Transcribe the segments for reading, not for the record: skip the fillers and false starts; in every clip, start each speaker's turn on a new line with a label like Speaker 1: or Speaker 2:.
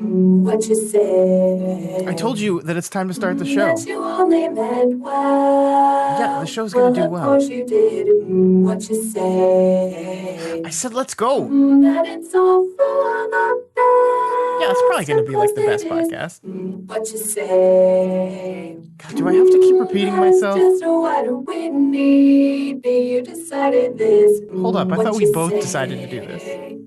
Speaker 1: What you say?
Speaker 2: I told you that it's time to start the show.
Speaker 1: That you only meant well.
Speaker 2: Yeah, the show's gonna do
Speaker 1: Of
Speaker 2: well.
Speaker 1: course you did. What you say?
Speaker 2: I said let's go.
Speaker 1: That it's all for the best.
Speaker 2: Yeah, it's probably gonna be like the best
Speaker 1: Of course it
Speaker 2: podcast.
Speaker 1: is. What you say?
Speaker 2: God, do I have to keep repeating myself?
Speaker 1: Just what we need. You decided this.
Speaker 2: Hold up, I
Speaker 1: What
Speaker 2: thought we
Speaker 1: you
Speaker 2: both
Speaker 1: say?
Speaker 2: decided to do this.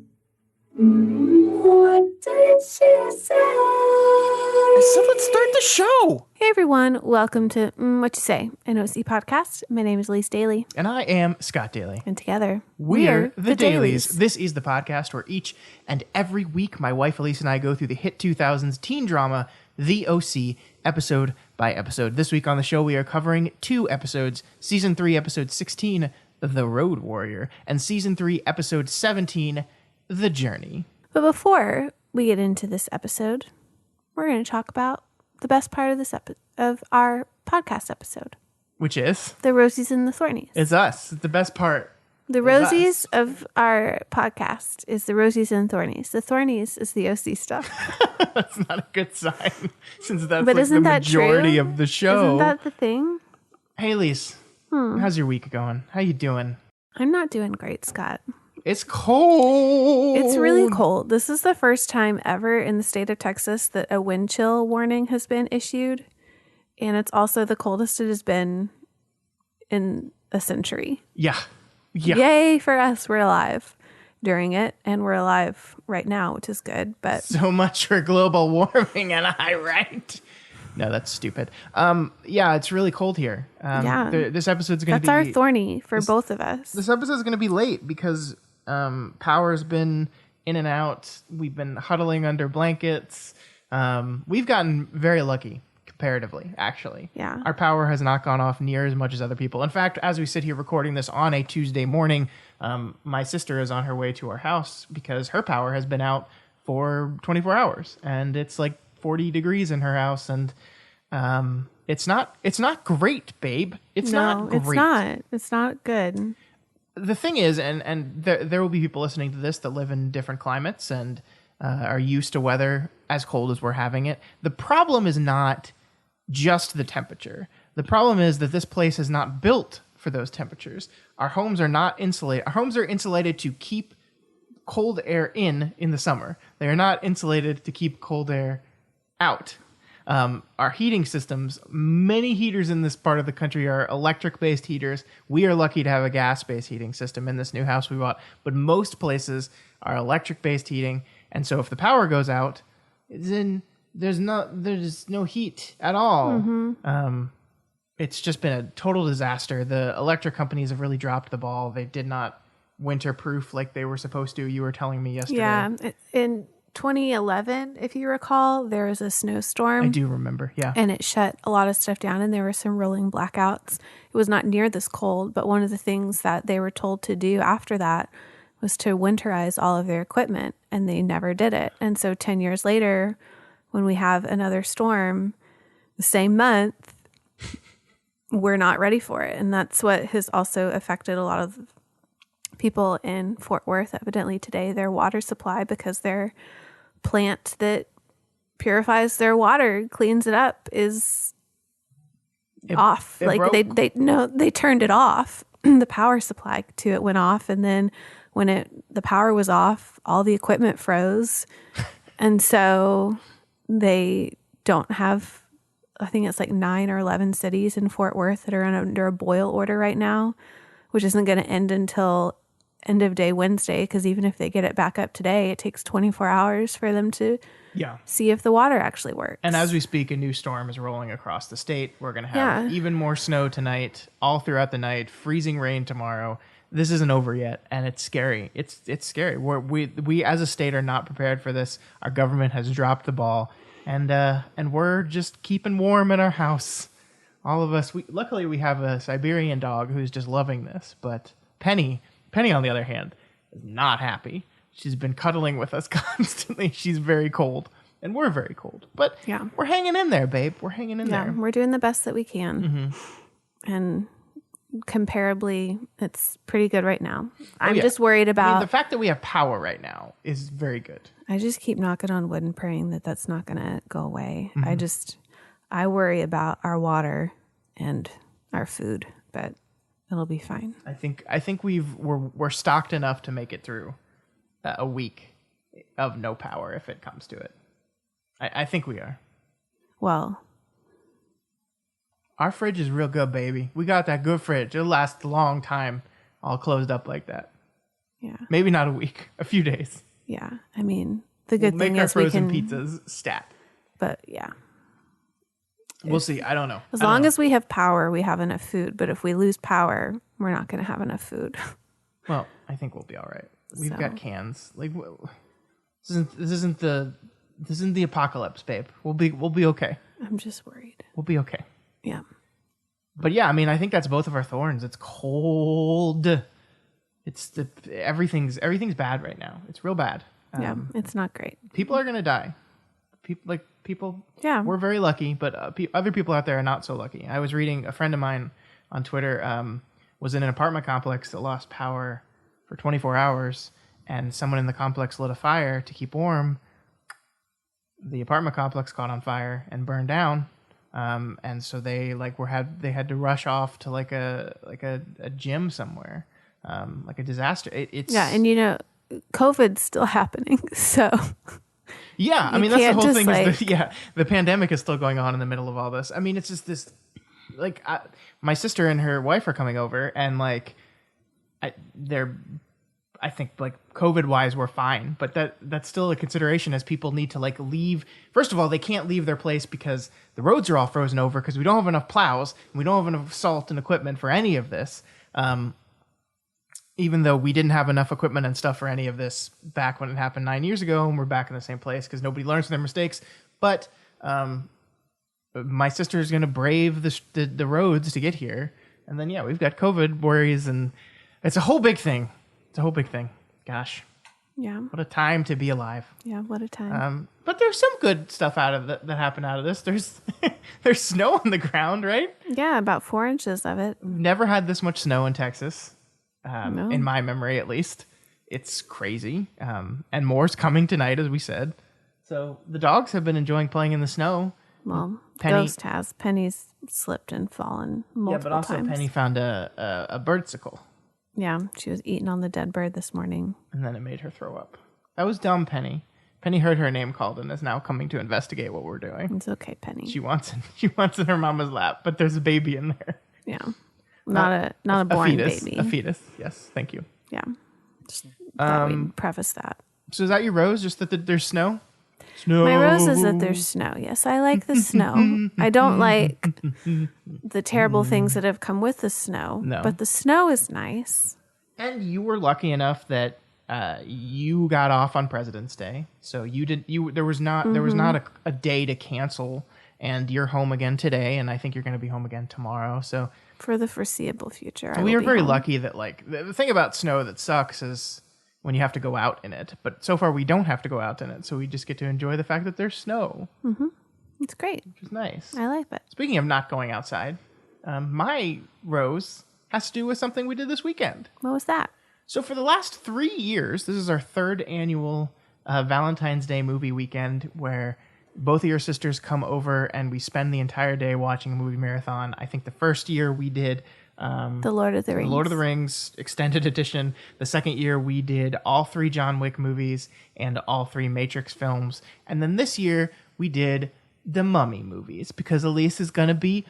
Speaker 1: What did she say?
Speaker 2: I said let's start the show.
Speaker 3: Hey everyone, welcome to What You Say, an OC podcast. My name is Elise Daly,
Speaker 2: And I am Scott Daly.
Speaker 3: and together
Speaker 2: We're the Dailies. This is the podcast where each and every week my wife Elise and I go through the hit 2000s teen drama, The OC, episode by episode. This week on the show we are covering two episodes, Season 3, Episode 16, The Road Warrior, and Season 3, Episode 17, The Journey.
Speaker 3: But before we get into this episode, we're going to talk about the best part of this of our podcast episode,
Speaker 2: Which is?
Speaker 3: the Rosies and the Thornies.
Speaker 2: It's us. It's the best part.
Speaker 3: The Rosies of our podcast is the Rosies and Thornies. The Thornies is the OC stuff.
Speaker 2: That's not a good sign, since that's
Speaker 3: But
Speaker 2: like
Speaker 3: isn't
Speaker 2: the
Speaker 3: that
Speaker 2: majority
Speaker 3: true?
Speaker 2: of the show.
Speaker 3: Isn't that the thing?
Speaker 2: Hey, Elise. How's your week going? How you doing?
Speaker 3: I'm not doing great, Scott.
Speaker 2: It's cold.
Speaker 3: It's really cold. This is the first time ever in the state of Texas that a wind chill warning has been issued. And it's also the coldest it has been in a century.
Speaker 2: Yeah.
Speaker 3: Yay for us. We're alive during it. And we're alive right now, which is good. But
Speaker 2: So much for global warming, and I right. No, that's stupid. Yeah, it's really cold here.
Speaker 3: Yeah.
Speaker 2: This episode's going to
Speaker 3: that's
Speaker 2: be...
Speaker 3: our Thorny for both of us.
Speaker 2: This episode's going to be late because power's been in and out. We've been huddling under blankets. We've gotten very lucky, comparatively, actually.
Speaker 3: Yeah.
Speaker 2: Our power has not gone off near as much as other people. In fact, as we sit here recording this on a Tuesday morning, my sister is on her way to our house because her power has been out for 24 hours. And it's like 40 degrees in her house. And it's not great, babe. It's not great.
Speaker 3: It's not good.
Speaker 2: The thing is, and there will be people listening to this that live in different climates and are used to weather as cold as we're having it. The problem is not just the temperature. The problem is that this place is not built for those temperatures. Our homes are not insulated. Our homes are insulated to keep cold air in the summer. They are not insulated to keep cold air out. Our heating systems, many heaters in this part of the country are electric-based heaters. We are lucky to have a gas-based heating system in this new house we bought, but most places are electric-based heating, and so if the power goes out, there's no heat at all.
Speaker 3: Mm-hmm.
Speaker 2: It's just been a total disaster. The electric companies have really dropped the ball. They did not winter-proof like they were supposed to. You were telling me yesterday.
Speaker 3: Yeah. In 2011, if you recall, there was a snowstorm.
Speaker 2: I do remember, yeah.
Speaker 3: And it shut a lot of stuff down, and there were some rolling blackouts. It was not near this cold, but one of the things that they were told to do after that was to winterize all of their equipment, and they never did it. And so 10 years later, when we have another storm the same month, we're not ready for it. And that's what has also affected a lot of people in Fort Worth, evidently today, their water supply, because their plant that purifies their water, cleans it up, is off. They turned it off. The power supply to it went off, and then when the power was off, all the equipment froze. And so they don't have, I think it's like 9 or 11 cities in Fort Worth that are under a boil order right now, which isn't going to end until end of day Wednesday, because even if they get it back up today, it takes 24 hours for them to see if the water actually works.
Speaker 2: And as we speak, a new storm is rolling across the state. We're going to have even more snow tonight, all throughout the night, freezing rain tomorrow. This isn't over yet, and it's scary. It's scary. We as a state are not prepared for this. Our government has dropped the ball, and we're just keeping warm in our house. All of us. Luckily, we have a Siberian dog who's just loving this, but Penny, on the other hand, is not happy. She's been cuddling with us constantly. She's very cold, and we're very cold. But we're hanging in there, babe. We're hanging in there.
Speaker 3: We're doing the best that we can.
Speaker 2: Mm-hmm.
Speaker 3: And comparably, it's pretty good right now. I'm
Speaker 2: yeah.
Speaker 3: just worried
Speaker 2: I
Speaker 3: about.
Speaker 2: mean, the fact that we have power right now is very good.
Speaker 3: I just keep knocking on wood and praying that that's not going to go away. I worry about our water and our food, but it'll be fine.
Speaker 2: I think we're stocked enough to make it through a week of no power if it comes to it. I think we are.
Speaker 3: Well,
Speaker 2: our fridge is real good, baby. We got that good fridge. It'll last a long time, all closed up like that.
Speaker 3: yeah.
Speaker 2: Maybe not a week, a few days.
Speaker 3: Yeah. I mean, the good
Speaker 2: We'll
Speaker 3: thing
Speaker 2: make our
Speaker 3: is we
Speaker 2: frozen
Speaker 3: can.
Speaker 2: pizzas stat.
Speaker 3: But yeah.
Speaker 2: We'll see. I don't know.
Speaker 3: As long as we have power, we have enough food. But if we lose power, we're not going to have enough food.
Speaker 2: Well, I think we'll be all right. We've
Speaker 3: So.
Speaker 2: got cans. Like this isn't the apocalypse, babe. We'll be okay.
Speaker 3: I'm just worried.
Speaker 2: We'll be okay.
Speaker 3: Yeah.
Speaker 2: But yeah, I mean, I think that's both of our thorns. It's cold. It's everything's bad right now. It's real bad.
Speaker 3: Yeah. It's not great.
Speaker 2: People are gonna die. People.
Speaker 3: Yeah.
Speaker 2: We're very lucky, but other people out there are not so lucky. I was reading, a friend of mine on Twitter was in an apartment complex that lost power for 24 hours, and someone in the complex lit a fire to keep warm. The apartment complex caught on fire and burned down, and so they had to rush off to like a gym somewhere, like a disaster. It's
Speaker 3: And COVID's still happening, so.
Speaker 2: Yeah, I
Speaker 3: You
Speaker 2: mean, that's the
Speaker 3: can't
Speaker 2: whole
Speaker 3: just,
Speaker 2: thing. The pandemic is still going on in the middle of all this. I mean, it's just this, my sister and her wife are coming over, and I think COVID wise we're fine, but that's still a consideration as people need to leave. First of all, they can't leave their place because the roads are all frozen over because we don't have enough plows and we don't have enough salt and equipment for any of this. Even though we didn't have enough equipment and stuff for any of this back when it happened 9 years ago, and we're back in the same place because nobody learns from their mistakes. But my sister is going to brave the roads to get here. And then, we've got COVID worries, and it's a whole big thing. Gosh.
Speaker 3: Yeah.
Speaker 2: What a time to be alive.
Speaker 3: Yeah. What a time.
Speaker 2: But there's some good stuff that happened out of this. There's snow on the ground, right?
Speaker 3: Yeah. About 4 inches of it.
Speaker 2: We've never had this much snow in Texas.
Speaker 3: No.
Speaker 2: In my memory, at least. It's crazy. And more's coming tonight, as we said. So the dogs have been enjoying playing in the snow.
Speaker 3: Well,
Speaker 2: Penny,
Speaker 3: Ghost has. Penny's slipped and fallen multiple times.
Speaker 2: but also
Speaker 3: times.
Speaker 2: Penny found a birdsicle.
Speaker 3: Yeah, she was eating on the dead bird this morning.
Speaker 2: And then it made her throw up. That was dumb, Penny. Penny heard her name called and is now coming to investigate what we're doing.
Speaker 3: It's okay, Penny.
Speaker 2: She wants in her mama's lap, but there's a baby in there.
Speaker 3: Yeah. Not a born
Speaker 2: fetus,
Speaker 3: baby.
Speaker 2: A fetus. Yes, thank you.
Speaker 3: Yeah. Just thought we'd preface that.
Speaker 2: So is that your rose? Just that there's snow? Snow.
Speaker 3: My rose is that there's snow. Yes, I like the snow. I don't like the terrible things that have come with the snow.
Speaker 2: No.
Speaker 3: But the snow is nice.
Speaker 2: And you were lucky enough that you got off on President's Day, so there was not a day to cancel, and you're home again today, and I think you're going to be home again tomorrow. So
Speaker 3: For the foreseeable future.
Speaker 2: we are very lucky that the thing about snow that sucks is when you have to go out in it. But so far we don't have to go out in it, so we just get to enjoy the fact that there's snow.
Speaker 3: Mm-hmm. It's great.
Speaker 2: Which is nice.
Speaker 3: I like it.
Speaker 2: Speaking of not going outside, my rose has to do with something we did this weekend.
Speaker 3: What was that?
Speaker 2: So for the last 3 years, this is our third annual Valentine's Day movie weekend where both of your sisters come over and we spend the entire day watching a movie marathon. I think the first year we did
Speaker 3: The Lord of the Rings.
Speaker 2: Lord of the Rings extended edition. The second year we did all 3 John Wick movies and all 3 Matrix films. And then this year we did the Mummy movies because Elise is going to be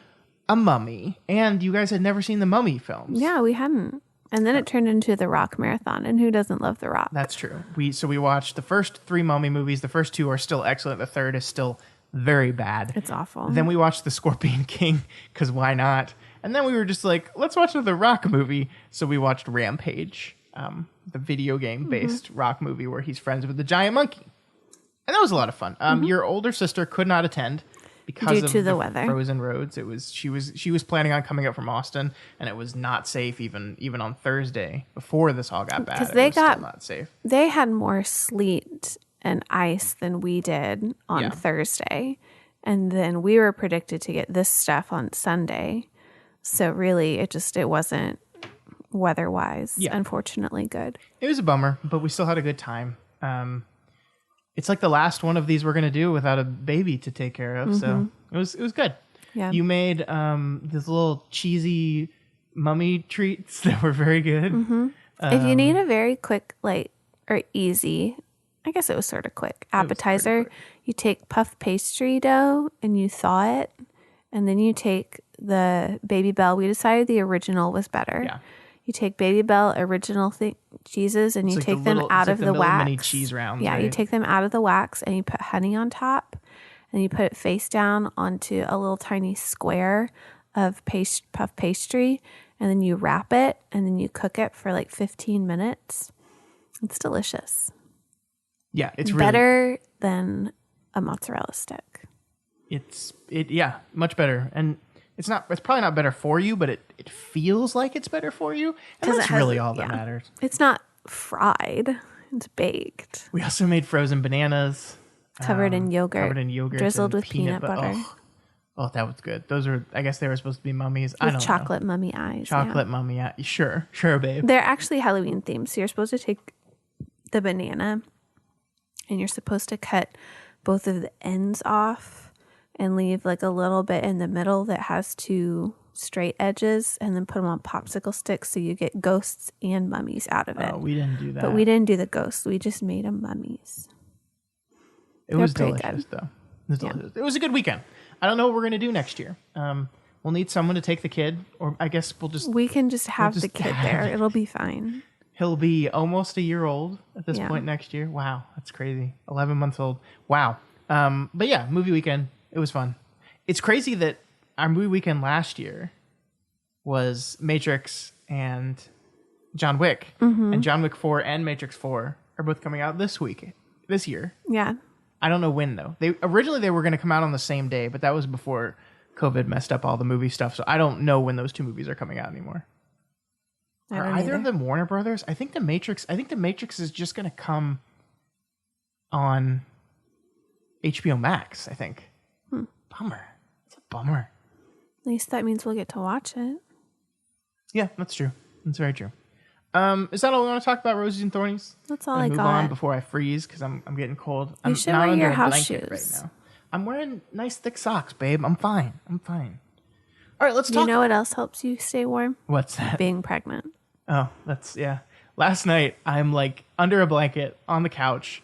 Speaker 2: a mummy. And you guys had never seen the Mummy films.
Speaker 3: Yeah, we hadn't. And then it turned into the Rock Marathon. And who doesn't love the Rock?
Speaker 2: That's true. We watched the first 3 Mummy movies. The first 2 are still excellent. The third is still very bad.
Speaker 3: It's awful.
Speaker 2: Then we watched The Scorpion King because why not? And then we were just like, let's watch another Rock movie. So we watched Rampage, the video game-based Rock movie where he's friends with the giant monkey. And that was a lot of fun. Your older sister could not attend because
Speaker 3: Due
Speaker 2: of
Speaker 3: to the weather.
Speaker 2: frozen roads. She was planning on coming up from Austin, and it was not safe even on Thursday before this all got bad.
Speaker 3: Because
Speaker 2: It was still not safe.
Speaker 3: They had more sleet and ice than we did on Thursday. And then we were predicted to get this stuff on Sunday. So really, it wasn't weather-wise, unfortunately, good.
Speaker 2: It was a bummer, but we still had a good time. It's like the last one of these we're going to do without a baby to take care of. So it was good.
Speaker 3: Yeah.
Speaker 2: You made these little cheesy mummy treats that were very good.
Speaker 3: If you need a very quick, or easy, I guess it was sort of quick, appetizer, you take puff pastry dough and you thaw it. And then you take the Baby Bell. We decided the original was better.
Speaker 2: Yeah.
Speaker 3: You take Baby Bell original cheeses and you take them out of the wax.
Speaker 2: Mini cheese rounds.
Speaker 3: Yeah,
Speaker 2: right?
Speaker 3: you take them out of the wax and you put honey on top. And you put it face down onto a little tiny square of puff pastry. And then you wrap it and then you cook it for like 15 minutes. It's delicious.
Speaker 2: Yeah, it's
Speaker 3: better than a mozzarella stick.
Speaker 2: It's much better. And it's probably not better for you, but it feels like it's better for you. And that's really all that matters.
Speaker 3: It's not fried. It's baked.
Speaker 2: We also made frozen bananas.
Speaker 3: Covered in yogurt. Drizzled with peanut butter.
Speaker 2: Oh, that was good. Those are, I guess they were supposed to be mummies.
Speaker 3: With chocolate mummy eyes.
Speaker 2: Chocolate mummy eyes. Sure, babe.
Speaker 3: They're actually Halloween themed. So you're supposed to take the banana and you're supposed to cut both of the ends off and leave like a little bit in the middle that has two straight edges and then put them on popsicle sticks so you get ghosts and mummies out of it.
Speaker 2: Oh, we didn't do that.
Speaker 3: But we didn't do the ghosts. We just made them mummies.
Speaker 2: It was delicious, though. It was delicious. It was a good weekend. I don't know what we're going to do next year. We'll need someone to take the kid, or I guess we can just have
Speaker 3: the kid there. It'll be fine.
Speaker 2: He'll be almost a year old at this point next year. Wow, that's crazy. 11 months old. Wow. But yeah, movie weekend. It was fun. It's crazy that our movie weekend last year was Matrix and John Wick. And John Wick 4 and Matrix 4 are both coming out this year.
Speaker 3: Yeah.
Speaker 2: I don't know when, though. Originally they were going to come out on the same day, but that was before COVID messed up all the movie stuff. So I don't know when those two movies are coming out anymore. Are either of them Warner Brothers? I think the Matrix is just going to come on HBO Max, I think. Bummer. It's a bummer.
Speaker 3: At least that means we'll get to watch it.
Speaker 2: Yeah, that's true. That's very true. Is that all we want to talk about, Rosies and Thornies?
Speaker 3: That's all I got.
Speaker 2: Move on before I freeze because I'm getting cold.
Speaker 3: You should wear your house shoes
Speaker 2: right now. I'm wearing nice thick socks, babe. I'm fine. All right, let's talk.
Speaker 3: You know what else helps you stay warm?
Speaker 2: What's that?
Speaker 3: Being pregnant.
Speaker 2: Oh, Last night, I'm like under a blanket on the couch.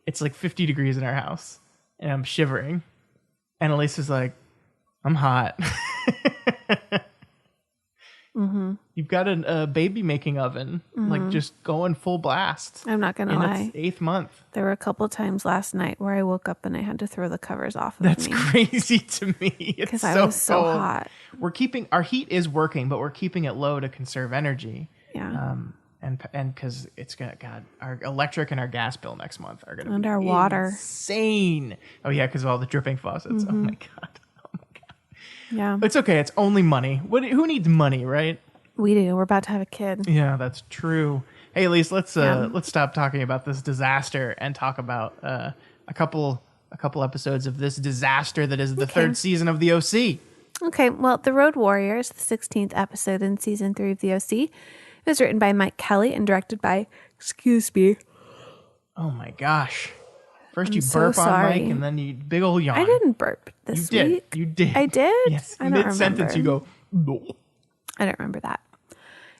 Speaker 2: It's like 50 degrees in our house, and I'm shivering. And Elise is like, I'm hot. You've got a baby making oven, like just going full blast.
Speaker 3: I'm not going to lie.
Speaker 2: Its 8th month.
Speaker 3: There were a couple times last night where I woke up and I had to throw the covers off of
Speaker 2: That's
Speaker 3: me.
Speaker 2: crazy to me.
Speaker 3: Because I was so hot.
Speaker 2: Our heat is working, but we're keeping it low to conserve energy.
Speaker 3: Yeah.
Speaker 2: And because it's gonna, God, our electric and our gas bill next month are gonna be
Speaker 3: our water
Speaker 2: insane. Oh yeah, because of all the dripping faucets. Oh my God.
Speaker 3: Yeah.
Speaker 2: It's okay. It's only money. Who needs money, right?
Speaker 3: We do. We're about to have a kid.
Speaker 2: Yeah, that's true. Hey, Elise, let's stop talking about this disaster and talk about a couple episodes of this disaster that is the third season of the OC.
Speaker 3: Okay. Well, The Road Warrior is the 16th episode in season 3 of the OC. It was written by Mike Kelly and directed by, excuse me.
Speaker 2: Oh my gosh. First you burp on Mike and then you big old yawn.
Speaker 3: I didn't burp this week.
Speaker 2: You did.
Speaker 3: I did?
Speaker 2: Yes.
Speaker 3: I don't
Speaker 2: Mid-sentence
Speaker 3: remember.
Speaker 2: you go, no.
Speaker 3: I don't remember that.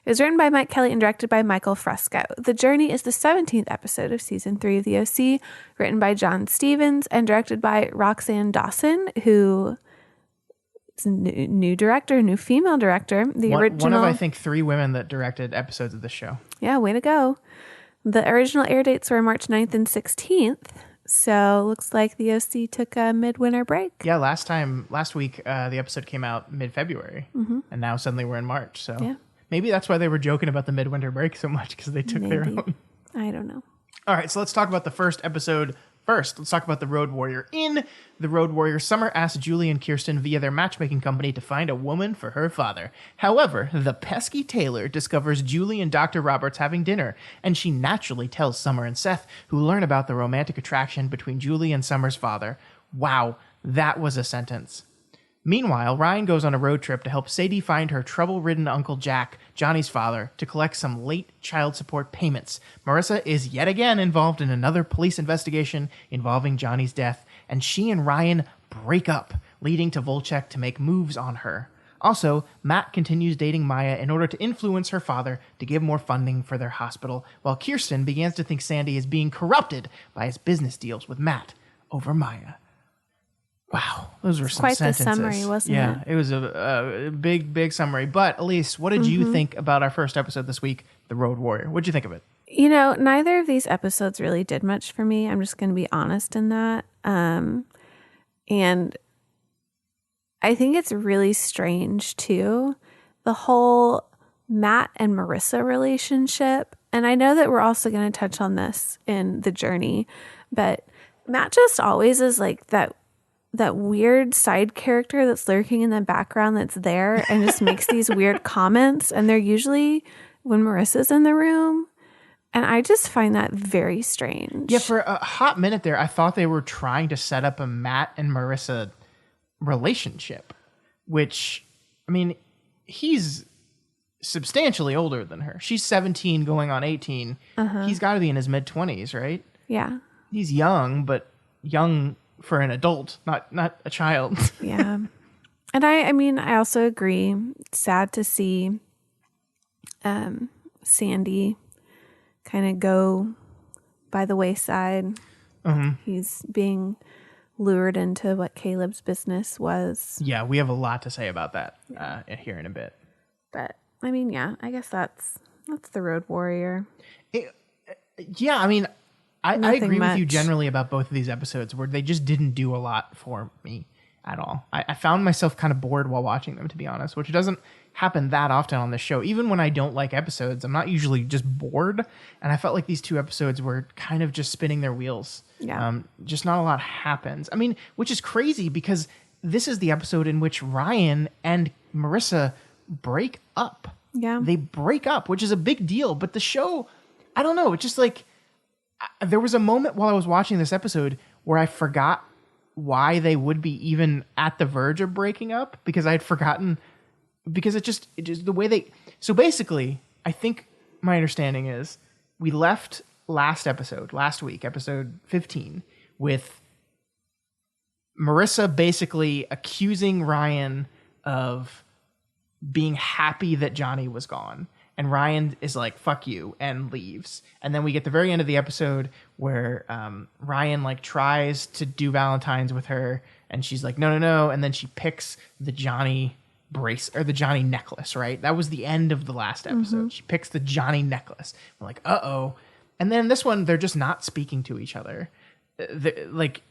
Speaker 3: It was written by Mike Kelly and directed by Michael Fresco. The Journey is the 17th episode of season 3 of the OC, written by John Stevens and directed by Roxanne Dawson, who is a new female director.
Speaker 2: One of, I think, 3 women that directed episodes of the show.
Speaker 3: Yeah, way to go. The original air dates were March 9th and 16th. So looks like the OC took a midwinter break.
Speaker 2: Yeah, last week, the episode came out mid-February, and now suddenly we're in March. So maybe that's why they were joking about the midwinter break so much, because they took their own.
Speaker 3: I don't know.
Speaker 2: All right, so let's talk about the first episode first. Let's talk about the Road Warrior. In the Road Warrior, Summer asks Julie and Kirsten via their matchmaking company to find a woman for her father. However, the pesky Taylor discovers Julie and Dr. Roberts having dinner, and she naturally tells Summer and Seth, who learn about the romantic attraction between Julie and Summer's father. Wow, that was a sentence. Meanwhile, Ryan goes on a road trip to help Sadie find her trouble-ridden Uncle Jack, Johnny's father, to collect some late child support payments. Marissa is yet again involved in another police investigation involving Johnny's death, and she and Ryan break up, leading to Volcek to make moves on her. Also, Matt continues dating Maya in order to influence her father to give more funding for their hospital, while Kirsten begins to think Sandy is being corrupted by his business deals with Matt over Maya. Wow, those were some
Speaker 3: quite
Speaker 2: sentences.
Speaker 3: the summary, wasn't it?
Speaker 2: Yeah, it was a big summary. But Elise, what did you think about our first episode this week, The Road Warrior? What'd you think of it?
Speaker 3: You know, neither of these episodes really did much for me. I'm just going to be honest in that. And I think it's really strange, too, the whole Matt and Marissa relationship. And I know that we're also going to touch on this in the journey, but Matt just always is like that weird side character that's lurking in the background that's there and just makes these weird comments. And they're usually when Marissa's in the room. And I just find that very strange.
Speaker 2: Yeah, for a hot minute there, I thought they were trying to set up a Matt and Marissa relationship, which, I mean, he's substantially older than her. She's 17 going on 18. He's got to be in his mid-20s, right?
Speaker 3: Yeah.
Speaker 2: He's young, but young for an adult, not a child.
Speaker 3: Yeah. And I mean, I also agree. It's sad to see Sandy kind of go by the wayside. He's being lured into what Caleb's business was.
Speaker 2: Yeah, we have a lot to say about that here in a bit.
Speaker 3: But I mean, yeah, I guess that's the Road Warrior.
Speaker 2: Yeah, I mean, I agree with you
Speaker 3: much.
Speaker 2: generally about both of these episodes where they just didn't do a lot for me at all. I found myself kind of bored while watching them, to be honest, which doesn't happen that often on this show. Even when I don't like episodes, I'm not usually just bored. And I felt like these two episodes were kind of just spinning their wheels.
Speaker 3: Yeah.
Speaker 2: Just not a lot happens. I mean, which is crazy because this is the episode in which Ryan and Marissa break up.
Speaker 3: Yeah.
Speaker 2: They break up, which is a big deal. But the show, I don't know, it's just like, there was a moment while I was watching this episode where I forgot why they would be even at the verge of breaking up, because I had forgotten, because it just the way they, so basically, I think my understanding is we left last week, episode 15, with Marissa basically accusing Ryan of being happy that Johnny was gone. And Ryan is like, fuck you, and leaves. And then we get the very end of the episode where Ryan like tries to do Valentine's with her, and she's like, no. And then she picks the Johnny the Johnny necklace, right? That was the end of the last episode. She picks the Johnny necklace. We're like, uh-oh. And then this one, they're just not speaking to each other. It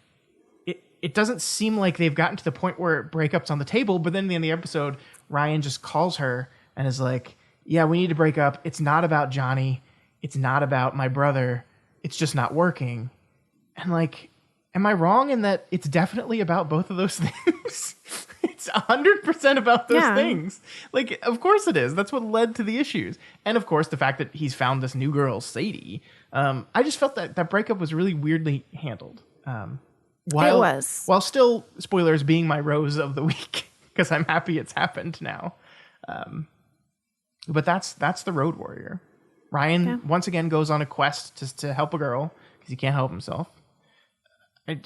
Speaker 2: doesn't seem like they've gotten to the point where breakup's on the table, but then in the end of the episode, Ryan just calls her and is like, yeah, we need to break up. It's not about Johnny. It's not about my brother. It's just not working. And like, am I wrong in that it's definitely about both of those things? It's 100% about those things. Like, of course it is. That's what led to the issues. And of course, the fact that he's found this new girl, Sadie. I just felt that breakup was really weirdly handled. While still, spoilers, being my rose of the week, because I'm happy it's happened now. But that's the Road Warrior. Ryan once again goes on a quest to help a girl because he can't help himself. I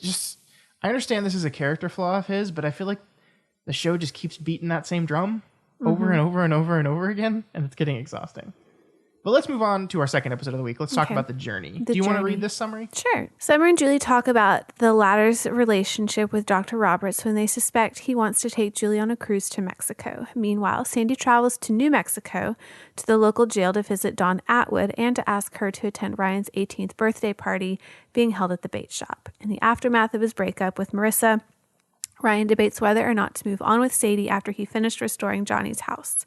Speaker 2: understand this is a character flaw of his, but I feel like the show just keeps beating that same drum over and over and over and over again, and it's getting exhausting. But let's move on to our second episode of the week. Let's talk about the journey. Do you want to read this summary?
Speaker 3: Sure. Summer and Julie talk about the latter's relationship with Dr. Roberts when they suspect he wants to take Julie on a cruise to Mexico. Meanwhile, Sandy travels to New Mexico to the local jail to visit Dawn Atwood and to ask her to attend Ryan's 18th birthday party being held at the bait shop. In the aftermath of his breakup with Marissa, Ryan debates whether or not to move on with Sadie after he finished restoring Johnny's house.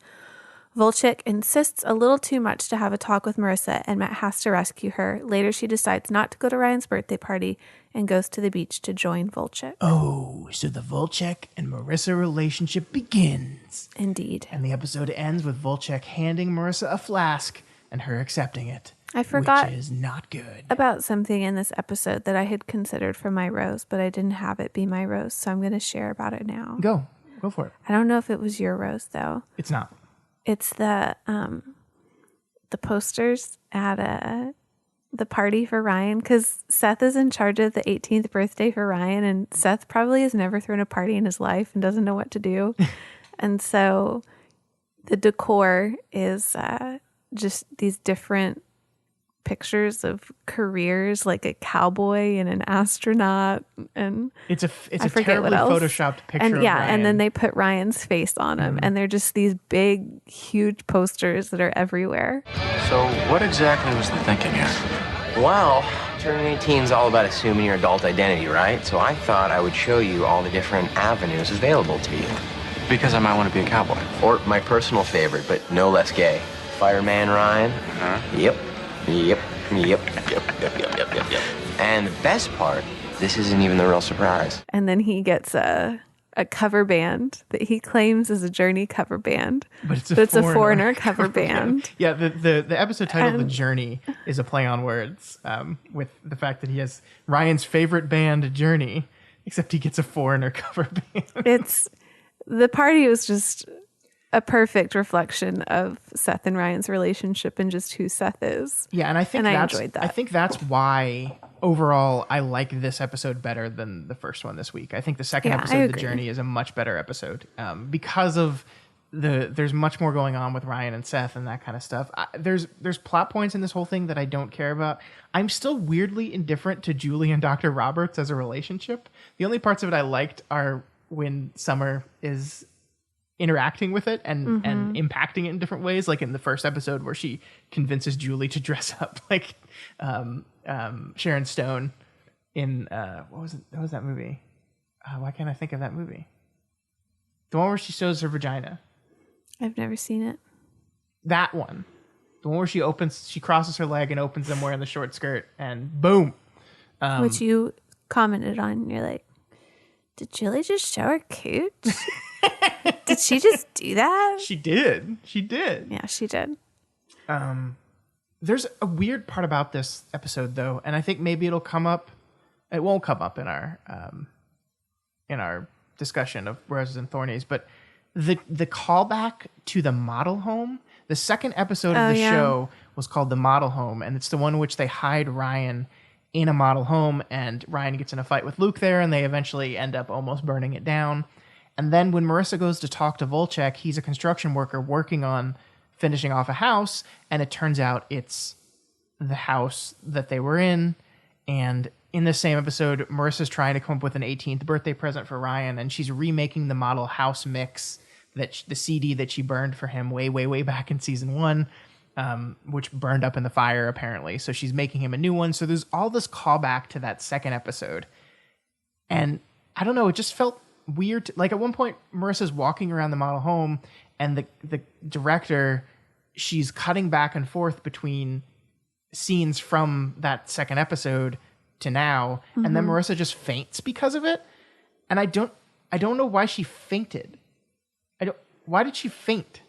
Speaker 3: Volcek insists a little too much to have a talk with Marissa, and Matt has to rescue her. Later, she decides not to go to Ryan's birthday party and goes to the beach to join Volcek.
Speaker 2: Oh, so the Volcek and Marissa relationship begins.
Speaker 3: Indeed.
Speaker 2: And the episode ends with Volcek handing Marissa a flask and her accepting it.
Speaker 3: I forgot
Speaker 2: which is not good.
Speaker 3: About something in this episode that I had considered for my rose, but I didn't have it be my rose, so I'm going to share about it now.
Speaker 2: Go Go for it.
Speaker 3: I don't know if it was your rose though.
Speaker 2: It's not.
Speaker 3: It's the posters at the party for Ryan, because Seth is in charge of the 18th birthday for Ryan, and Seth probably has never thrown a party in his life and doesn't know what to do. And so the decor is just these different pictures of careers, like a cowboy and an astronaut, and
Speaker 2: it's a terribly photoshopped picture
Speaker 3: and
Speaker 2: of
Speaker 3: yeah,
Speaker 2: Ryan.
Speaker 3: and then they put Ryan's face on them, and they're just these big, huge posters that are everywhere.
Speaker 4: So what exactly was the thinking here?
Speaker 5: Well, turning 18 is all about assuming your adult identity, right? So I thought I would show you all the different avenues available to you.
Speaker 4: Because I might want to be a cowboy.
Speaker 5: Or my personal favorite, but no less gay, Fireman Ryan. Yep. And the best part, this isn't even the real surprise.
Speaker 3: And then he gets a cover band that he claims is a Journey cover band,
Speaker 2: but it's a
Speaker 3: foreigner cover band.
Speaker 2: Yeah, the episode title, The Journey, is a play on words with the fact that he has Ryan's favorite band, Journey, except he gets a foreigner cover band.
Speaker 3: The party was just a perfect reflection of Seth and Ryan's relationship and just who Seth is.
Speaker 2: Yeah, and I enjoyed that. I think that's why overall I like this episode better than the first one this week. I think the second episode of The Journey is a much better episode because of there's much more going on with Ryan and Seth and that kind of stuff. There's plot points in this whole thing that I don't care about. I'm still weirdly indifferent to Julie and Dr. Roberts as a relationship. The only parts of it I liked are when Summer is interacting with it and impacting it in different ways, like in the first episode where she convinces Julie to dress up like Sharon Stone in what was that movie? Why can't I think of that movie? The one where she shows her vagina.
Speaker 3: I've never seen it.
Speaker 2: That one. The one where she crosses her leg and opens them wearing the short skirt, and boom.
Speaker 3: Which you commented on, and you're like, did Julie just show her cooch? Did she just do that?
Speaker 2: She did.
Speaker 3: Yeah, she did.
Speaker 2: There's a weird part about this episode, though, and I think maybe it'll come up. It won't come up in our discussion of Roses and Thornies, but the callback to the model home. The second episode of the show was called The Model Home, and it's the one in which they hide Ryan in a model home, and Ryan gets in a fight with Luke there, and they eventually end up almost burning it down. And then when Marissa goes to talk to Volcek, he's a construction worker working on finishing off a house, and it turns out it's the house that they were in. And in the same episode, Marissa's trying to come up with an 18th birthday present for Ryan, and she's remaking the model house mix, the CD that she burned for him way, way, way back in season 1, which burned up in the fire, apparently. So she's making him a new one. So there's all this callback to that second episode. And I don't know, it just felt weird. Like at one point, Marissa's walking around the model home, and the director, she's cutting back and forth between scenes from that second episode to now, and then Marissa just faints because of it. And I don't know why she fainted. Why did she faint?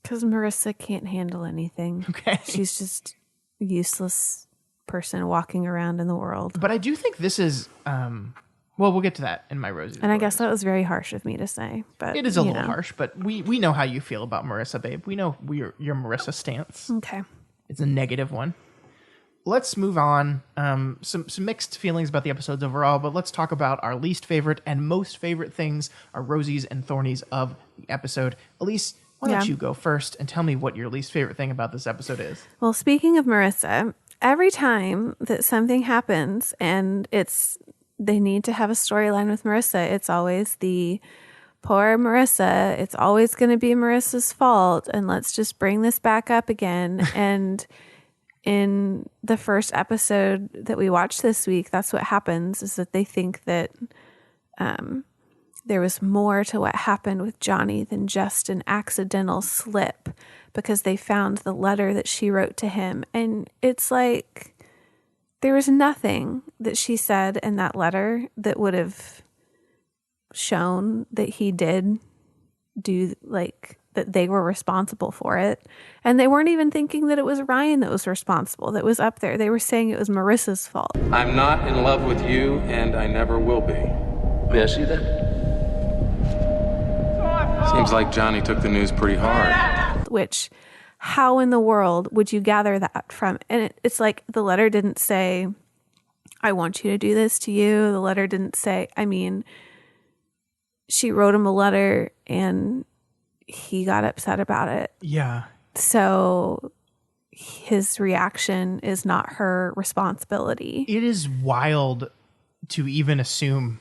Speaker 3: Because Marissa can't handle anything.
Speaker 2: Okay.
Speaker 3: She's just a useless person walking around in the world.
Speaker 2: But I do think this is well, we'll get to that in my Rosie.
Speaker 3: And I guess that was very harsh of me to say, but
Speaker 2: it is a little harsh, but we know how you feel about Marissa, babe. We know your Marissa stance.
Speaker 3: Okay.
Speaker 2: It's a negative one. Let's move on. Some mixed feelings about the episodes overall, but let's talk about our least favorite and most favorite things, our Rosies and Thornies of the episode. Elise, why don't you go first and tell me what your least favorite thing about this episode is?
Speaker 3: Well, speaking of Marissa, every time that something happens and they need to have a storyline with Marissa, it's always the poor Marissa. It's always going to be Marissa's fault, and let's just bring this back up again. And in the first episode that we watched this week, that's what happens, is that they think that there was more to what happened with Johnny than just an accidental slip, because they found the letter that she wrote to him. And it's like, there was nothing that she said in that letter that would have shown that he did do, like, that they were responsible for it. And they weren't even thinking that it was Ryan that was responsible, that was up there. They were saying it was Marissa's fault.
Speaker 4: I'm not in love with you, and I never will be.
Speaker 5: May I see that?
Speaker 4: Seems like Johnny took the news pretty hard.
Speaker 3: Which, how in the world would you gather that from? And it's like the letter didn't say, I want you to do this to you. The letter didn't say, she wrote him a letter and he got upset about it.
Speaker 2: Yeah.
Speaker 3: So his reaction is not her responsibility.
Speaker 2: It is wild to even assume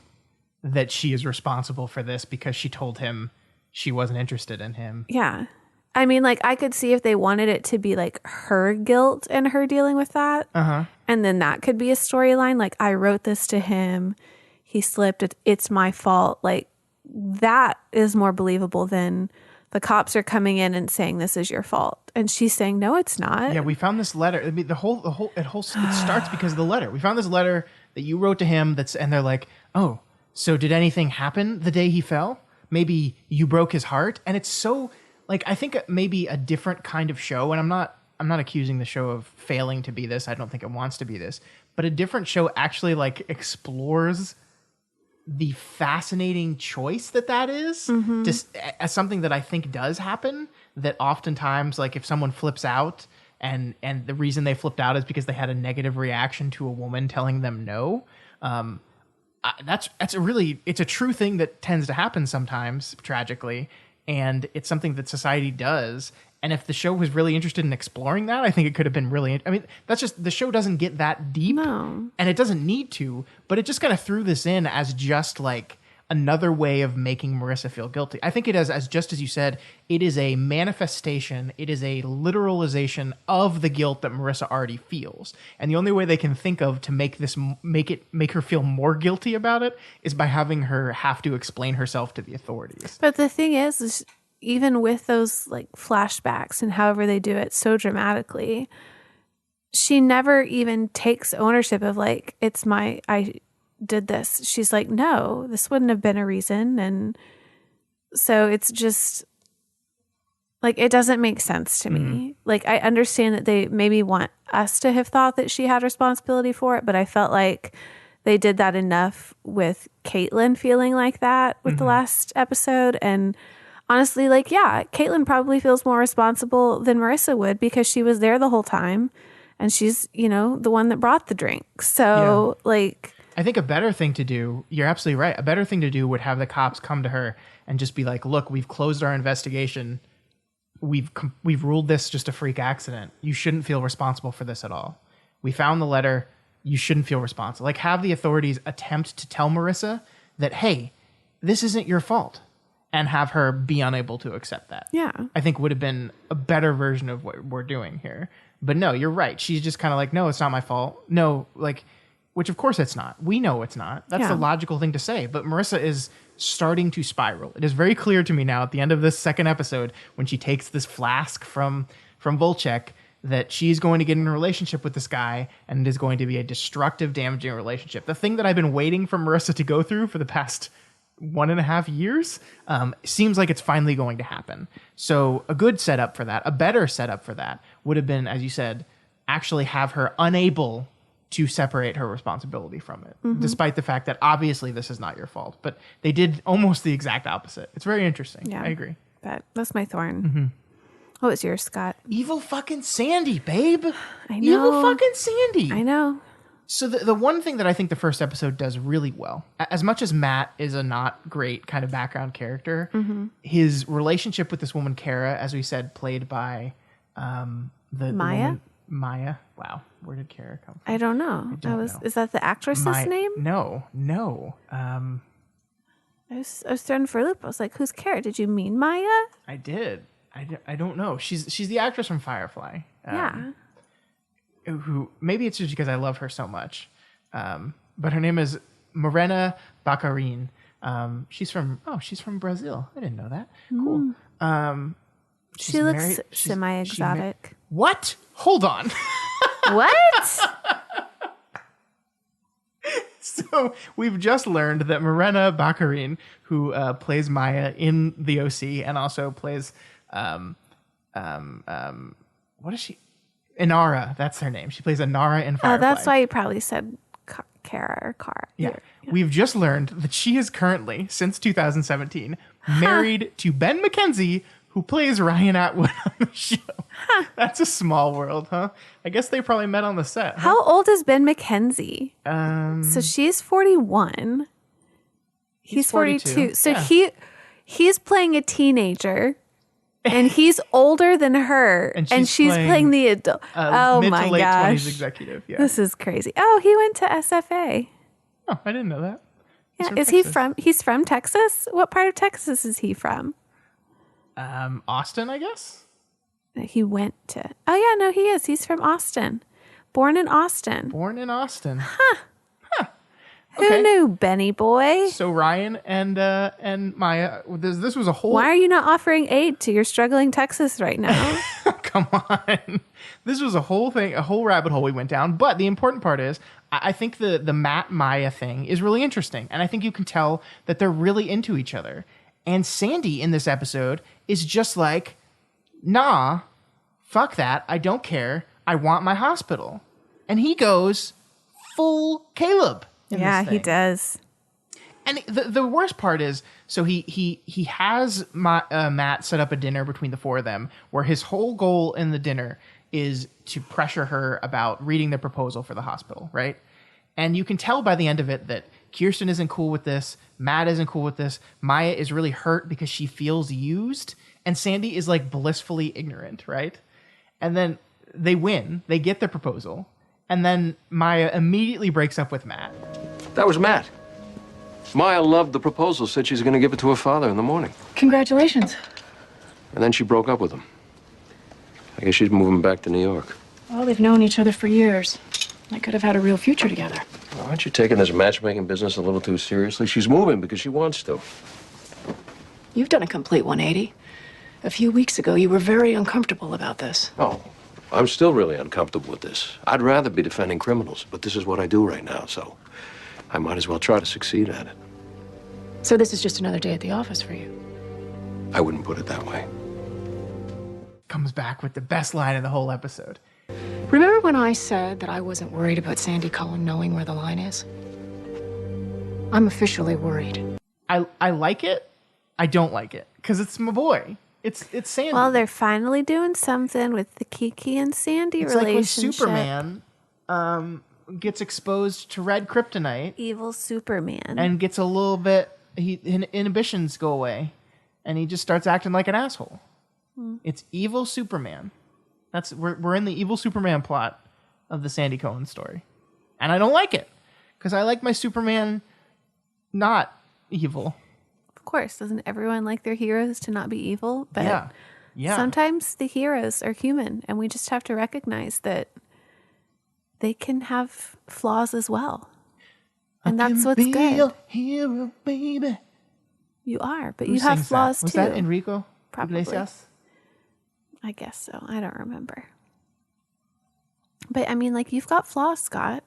Speaker 2: that she is responsible for this because she told him she wasn't interested in him.
Speaker 3: Yeah. I mean, like, I could see if they wanted it to be like her guilt and her dealing with that.
Speaker 2: Uh-huh.
Speaker 3: And then that could be a storyline. Like, I wrote this to him. He slipped. It's my fault. Like, that is more believable than the cops are coming in and saying this is your fault. And she's saying, no, it's not.
Speaker 2: Yeah, we found this letter. I mean, it starts because of the letter. We found this letter that you wrote to him and they're like, oh, so did anything happen the day he fell? Maybe you broke his heart? And it's so, like, I think maybe a different kind of show, and I'm not accusing the show of failing to be this. I don't think it wants to be this. But a different show actually, like, explores the fascinating choice that is, just as something that I think does happen, that oftentimes, like, if someone flips out and the reason they flipped out is because they had a negative reaction to a woman telling them no, that's it's a true thing that tends to happen sometimes, tragically, and it's something that society does. And if the show was really interested in exploring that, I think it could have been really... I mean, that's just... The show doesn't get that deep.
Speaker 3: No.
Speaker 2: And it doesn't need to. But it just kind of threw this in as just like another way of making Marissa feel guilty. I think it is, just as you said, it is a manifestation. It is a literalization of the guilt that Marissa already feels. And the only way they can think of to make her feel more guilty about it is by having her have to explain herself to the authorities.
Speaker 3: But the thing is even with those like flashbacks and however they do it so dramatically, she never even takes ownership of like, I did this. She's like, no, this wouldn't have been a reason. And so it's just like, it doesn't make sense to me. Like, I understand that they maybe want us to have thought that she had responsibility for it, but I felt like they did that enough with Caitlin feeling like that with the last episode. And honestly, like, yeah, Caitlin probably feels more responsible than Marissa would because she was there the whole time and she's, the one that brought the drink. So, like...
Speaker 2: I think a better thing to do, you're absolutely right, a better thing to do would have the cops come to her and just be like, look, we've closed our investigation. We've ruled this just a freak accident. You shouldn't feel responsible for this at all. We found the letter. You shouldn't feel responsible. Like, have the authorities attempt to tell Marissa that, hey, this isn't your fault. And have her be unable to accept that.
Speaker 3: Yeah.
Speaker 2: I think would have been a better version of what we're doing here. But no, you're right. She's just kind of like, no, it's not my fault. No, like, which of course it's not. We know it's not. That's the logical thing to say. But Marissa is starting to spiral. It is very clear to me now at the end of this second episode when she takes this flask from Volcek that she's going to get in a relationship with this guy and it is going to be a destructive, damaging relationship. The thing that I've been waiting for Marissa to go through for the past 1.5 years, seems like it's finally going to happen. So a good setup for that, a better setup for that would have been, as you said, actually have her unable to separate her responsibility from it, despite the fact that obviously this is not your fault. But they did almost the exact opposite. It's very interesting. Yeah, I agree.
Speaker 3: That's my thorn. What was yours, Scott?
Speaker 2: Evil fucking Sandy, babe.
Speaker 3: I know.
Speaker 2: Evil fucking Sandy.
Speaker 3: I know.
Speaker 2: So the one thing that I think the first episode does really well, as much as Matt is a not great kind of background character, his relationship with this woman, Kara, as we said, played by the woman, Maya. Wow. Where did Kara come from?
Speaker 3: I don't know. Is that the actress's name?
Speaker 2: No.
Speaker 3: I was thrown for a loop. I was like, who's Kara? Did you mean Maya?
Speaker 2: I did. I don't know. She's the actress from Firefly.
Speaker 3: Yeah.
Speaker 2: Who maybe it's just because I love her so much, but her name is Marina Baccarin. She's from Brazil. I didn't know that. Cool.
Speaker 3: She looks semi-exotic.
Speaker 2: What? Hold on.
Speaker 3: What?
Speaker 2: So we've just learned that Marina Baccarin, who plays Maya in the OC and also plays what is she? Inara, that's her name. She plays Inara in Firefly.
Speaker 3: Oh, that's why you probably said Kara or Cara.
Speaker 2: Yeah. We've just learned that she is currently, since 2017, married to Ben McKenzie, who plays Ryan Atwood on the show. That's a small world, huh? I guess they probably met on the set. Huh?
Speaker 3: How old is Ben McKenzie? So she's 41. He's 42. So he's playing a teenager. And he's older than her, and she's playing the adult. Oh
Speaker 2: mid
Speaker 3: my
Speaker 2: to late
Speaker 3: gosh,
Speaker 2: 20s executive. Yeah.
Speaker 3: This is crazy. Oh, he went to SFA.
Speaker 2: Oh, I didn't know that.
Speaker 3: Yeah, is he from? He's from Texas. What part of Texas is he from?
Speaker 2: Austin, I guess.
Speaker 3: He went to. Oh yeah, no, he is. He's from Austin. Born in Austin.
Speaker 2: Born in Austin.
Speaker 3: Who knew, Benny boy?
Speaker 2: So Ryan and Maya, this was a whole...
Speaker 3: Why are you not offering aid to your struggling Texas right now?
Speaker 2: Come on. This was a whole thing, a whole rabbit hole we went down. But the important part is, I think the Matt Maya thing is really interesting. And I think you can tell that they're really into each other. And Sandy in this episode is just like, nah, fuck that. I don't care. I want my hospital. And he goes full Caleb.
Speaker 3: Yeah, he does.
Speaker 2: And the worst part is, so he has Matt set up a dinner between the four of them, where his whole goal in the dinner is to pressure her about reading the proposal for the hospital, right? And you can tell by the end of it that Kirsten isn't cool with this, Matt isn't cool with this, Maya is really hurt because she feels used, and Sandy is like blissfully ignorant, right? And then they win, they get the proposal, and then Maya immediately breaks up with Matt.
Speaker 6: That was Matt. Maya loved the proposal, said she's going to give it to her father in the morning.
Speaker 7: Congratulations.
Speaker 6: And then she broke up with him. I guess she's moving back to New York.
Speaker 7: Well, they've known each other for years. They could have had a real future together.
Speaker 6: Well, aren't you taking this matchmaking business a little too seriously? She's moving because she wants to.
Speaker 7: You've done a complete 180. A few weeks ago, you were very uncomfortable about this.
Speaker 6: Oh, I'm still really uncomfortable with this. I'd rather be defending criminals, but this is what I do right now, so I might as well try to succeed at it.
Speaker 7: So this is just another day at the office for you?
Speaker 6: I wouldn't put it that way.
Speaker 2: Comes back with the best line of the whole episode.
Speaker 7: Remember when I said that I wasn't worried about Sandy Cullen knowing where the line is? I'm officially worried.
Speaker 2: I like it. I don't like it because it's my boy. It's Sandy.
Speaker 3: Well, they're finally doing something with the Kiki and Sandy relationship.
Speaker 2: Like when Superman gets exposed to red kryptonite.
Speaker 3: Evil Superman.
Speaker 2: And gets a little bit, inhibitions go away. And he just starts acting like an asshole. It's evil Superman. We're in the evil Superman plot of the Sandy Cohen story. And I don't like it. Because I like my Superman not evil.
Speaker 3: Of course, doesn't everyone like their heroes to not be evil? But
Speaker 2: yeah.
Speaker 3: Sometimes the heroes are human, and we just have to recognize that they can have flaws as well. And that's what's good.
Speaker 2: Your hero, baby.
Speaker 3: You are, but you have flaws too.
Speaker 2: Was that Enrico
Speaker 3: Probably.
Speaker 2: Iglesias?
Speaker 3: I guess so. I don't remember. But I mean, like, you've got flaws, Scott.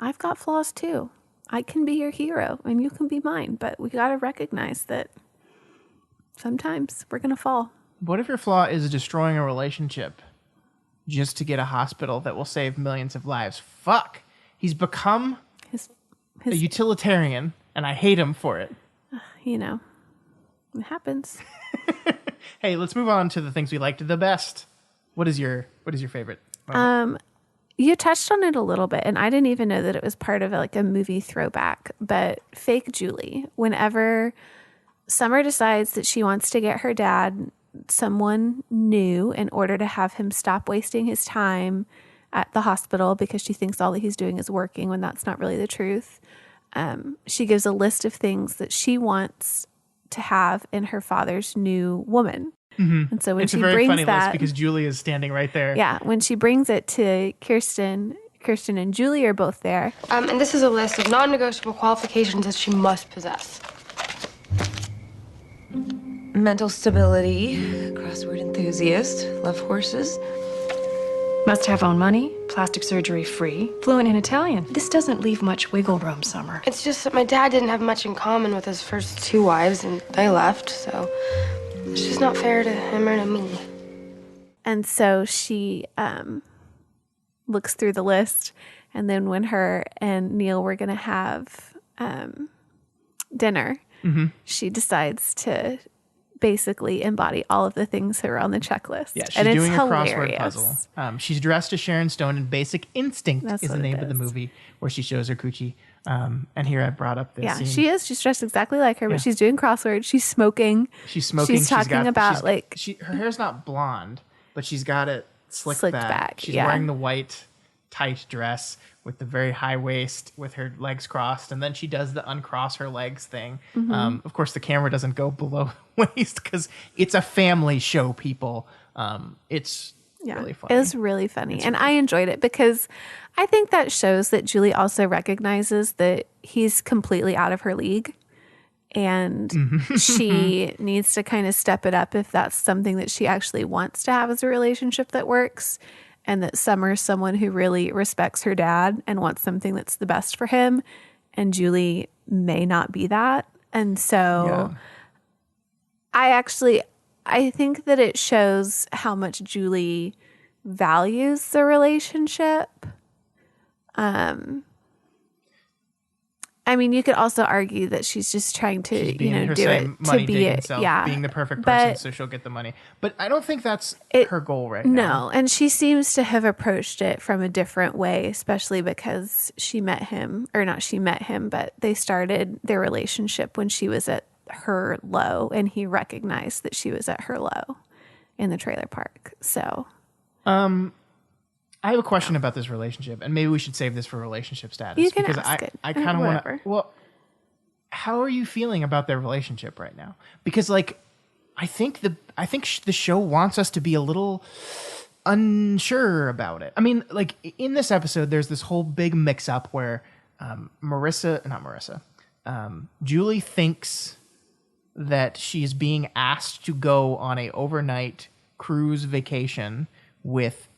Speaker 3: I've got flaws too. I can be your hero and you can be mine, but we got to recognize that sometimes we're going to fall.
Speaker 2: What if your flaw is destroying a relationship just to get a hospital that will save millions of lives? Fuck. He's become a utilitarian, and I hate him for it.
Speaker 3: You know, it happens.
Speaker 2: Hey, let's move on to the things we liked the best. What is your favorite
Speaker 3: moment? You touched on it a little bit, and I didn't even know that it was part of like a movie throwback, but fake Julie. Whenever Summer decides that she wants to get her dad someone new in order to have him stop wasting his time at the hospital because she thinks all that he's doing is working when that's not really the truth. She gives a list of things that she wants to have in her father's new woman. Mm-hmm. And so when she brings that, it's a very funny list
Speaker 2: because Julie is standing right there.
Speaker 3: Yeah, when she brings it to Kirsten and Julie are both there.
Speaker 8: And this is a list of non-negotiable qualifications that she must possess.
Speaker 1: Mental stability, crossword enthusiast, love horses.
Speaker 7: Must have own money, plastic surgery free, fluent in Italian. This doesn't leave much wiggle room, Summer.
Speaker 8: It's just that my dad didn't have much in common with his first two wives, and they left, so it's just not fair to him or to me.
Speaker 3: And so she looks through the list, And then when her and Neal were going to have dinner, she decides to basically embody all of the things that were on the checklist.
Speaker 2: Yeah, she's
Speaker 3: and it's
Speaker 2: doing a
Speaker 3: hilarious.
Speaker 2: crossword puzzle. She's dressed as Sharon Stone in Basic Instinct
Speaker 3: That's
Speaker 2: is the
Speaker 3: what it
Speaker 2: name of the
Speaker 3: is.
Speaker 2: movie where she shows her coochie. And here I brought up this
Speaker 3: Yeah,
Speaker 2: scene.
Speaker 3: she is. She's dressed exactly like her,
Speaker 2: Yeah.
Speaker 3: but she's doing crosswords. She's smoking.
Speaker 2: She's smoking.
Speaker 3: She's talking about
Speaker 2: her hair's not blonde, but she's got it slicked back. She's
Speaker 3: yeah.
Speaker 2: wearing the white tight dress with the very high waist with her legs crossed, and then she does the uncross her legs thing. Of course, the camera doesn't go below the waist because it's a family show, people. It's really funny.
Speaker 3: It was really funny. I enjoyed it because I think that shows that Julie also recognizes that he's completely out of her league. And she needs to kind of step it up if that's something that she actually wants to have as a relationship that works. And that Summer's someone who really respects her dad and wants something that's the best for him. And Julie may not be that. And so I think that it shows how much Julie values the relationship. I mean, you could also argue that she's just trying to, do it to be it. Yeah.
Speaker 2: Being the perfect person so she'll get the money. But I don't think that's her goal right now.
Speaker 3: No. And she seems to have approached it from a different way, especially because but they started their relationship when she was at her low and he recognized that she was at her low in the trailer park. So,
Speaker 2: I have a question about this relationship, and maybe we should save this for relationship status.
Speaker 3: You can
Speaker 2: because
Speaker 3: ask it.
Speaker 2: I kind of want to.
Speaker 3: Whatever.
Speaker 2: Well, how are you feeling about their relationship right now? Because, like, I think the show wants us to be a little unsure about it. I mean, like in this episode, there's this whole big mix-up where Julie thinks that she's being asked to go on a overnight cruise vacation with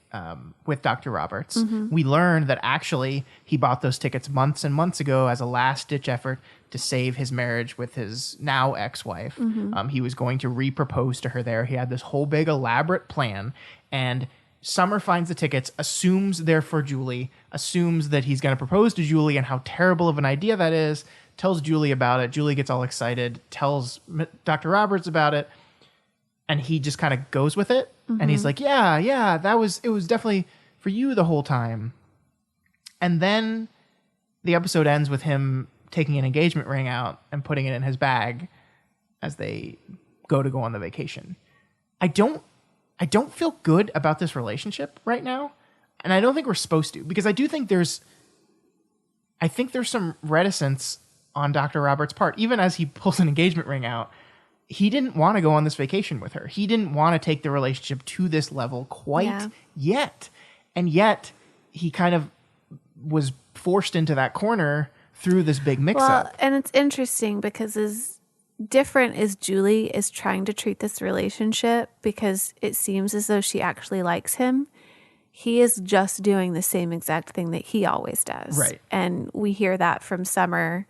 Speaker 2: Dr. Roberts. We learned that actually he bought those tickets months and months ago as a last-ditch effort to save his marriage with his now ex-wife. He was going to re-propose to her there. He had this whole big elaborate plan, and Summer finds the tickets, assumes they're for Julie, assumes that he's going to propose to Julie and how terrible of an idea that is, tells Julie about it. Julie gets all excited, tells Dr. Roberts about it, and he just kind of goes with it. And he's like, yeah, it was definitely for you the whole time. And then the episode ends with him taking an engagement ring out and putting it in his bag as they go on the vacation. I don't feel good about this relationship right now. And I don't think we're supposed to, because I think there's some reticence on Dr. Roberts' part, even as he pulls an engagement ring out. He didn't want to go on this vacation with her. He didn't want to take the relationship to this level quite yet. And yet he kind of was forced into that corner through this big mix-up.
Speaker 3: Well, and it's interesting because as different as Julie is trying to treat this relationship, because it seems as though she actually likes him, he is just doing the same exact thing that he always does.
Speaker 2: Right.
Speaker 3: And we hear that from Summer,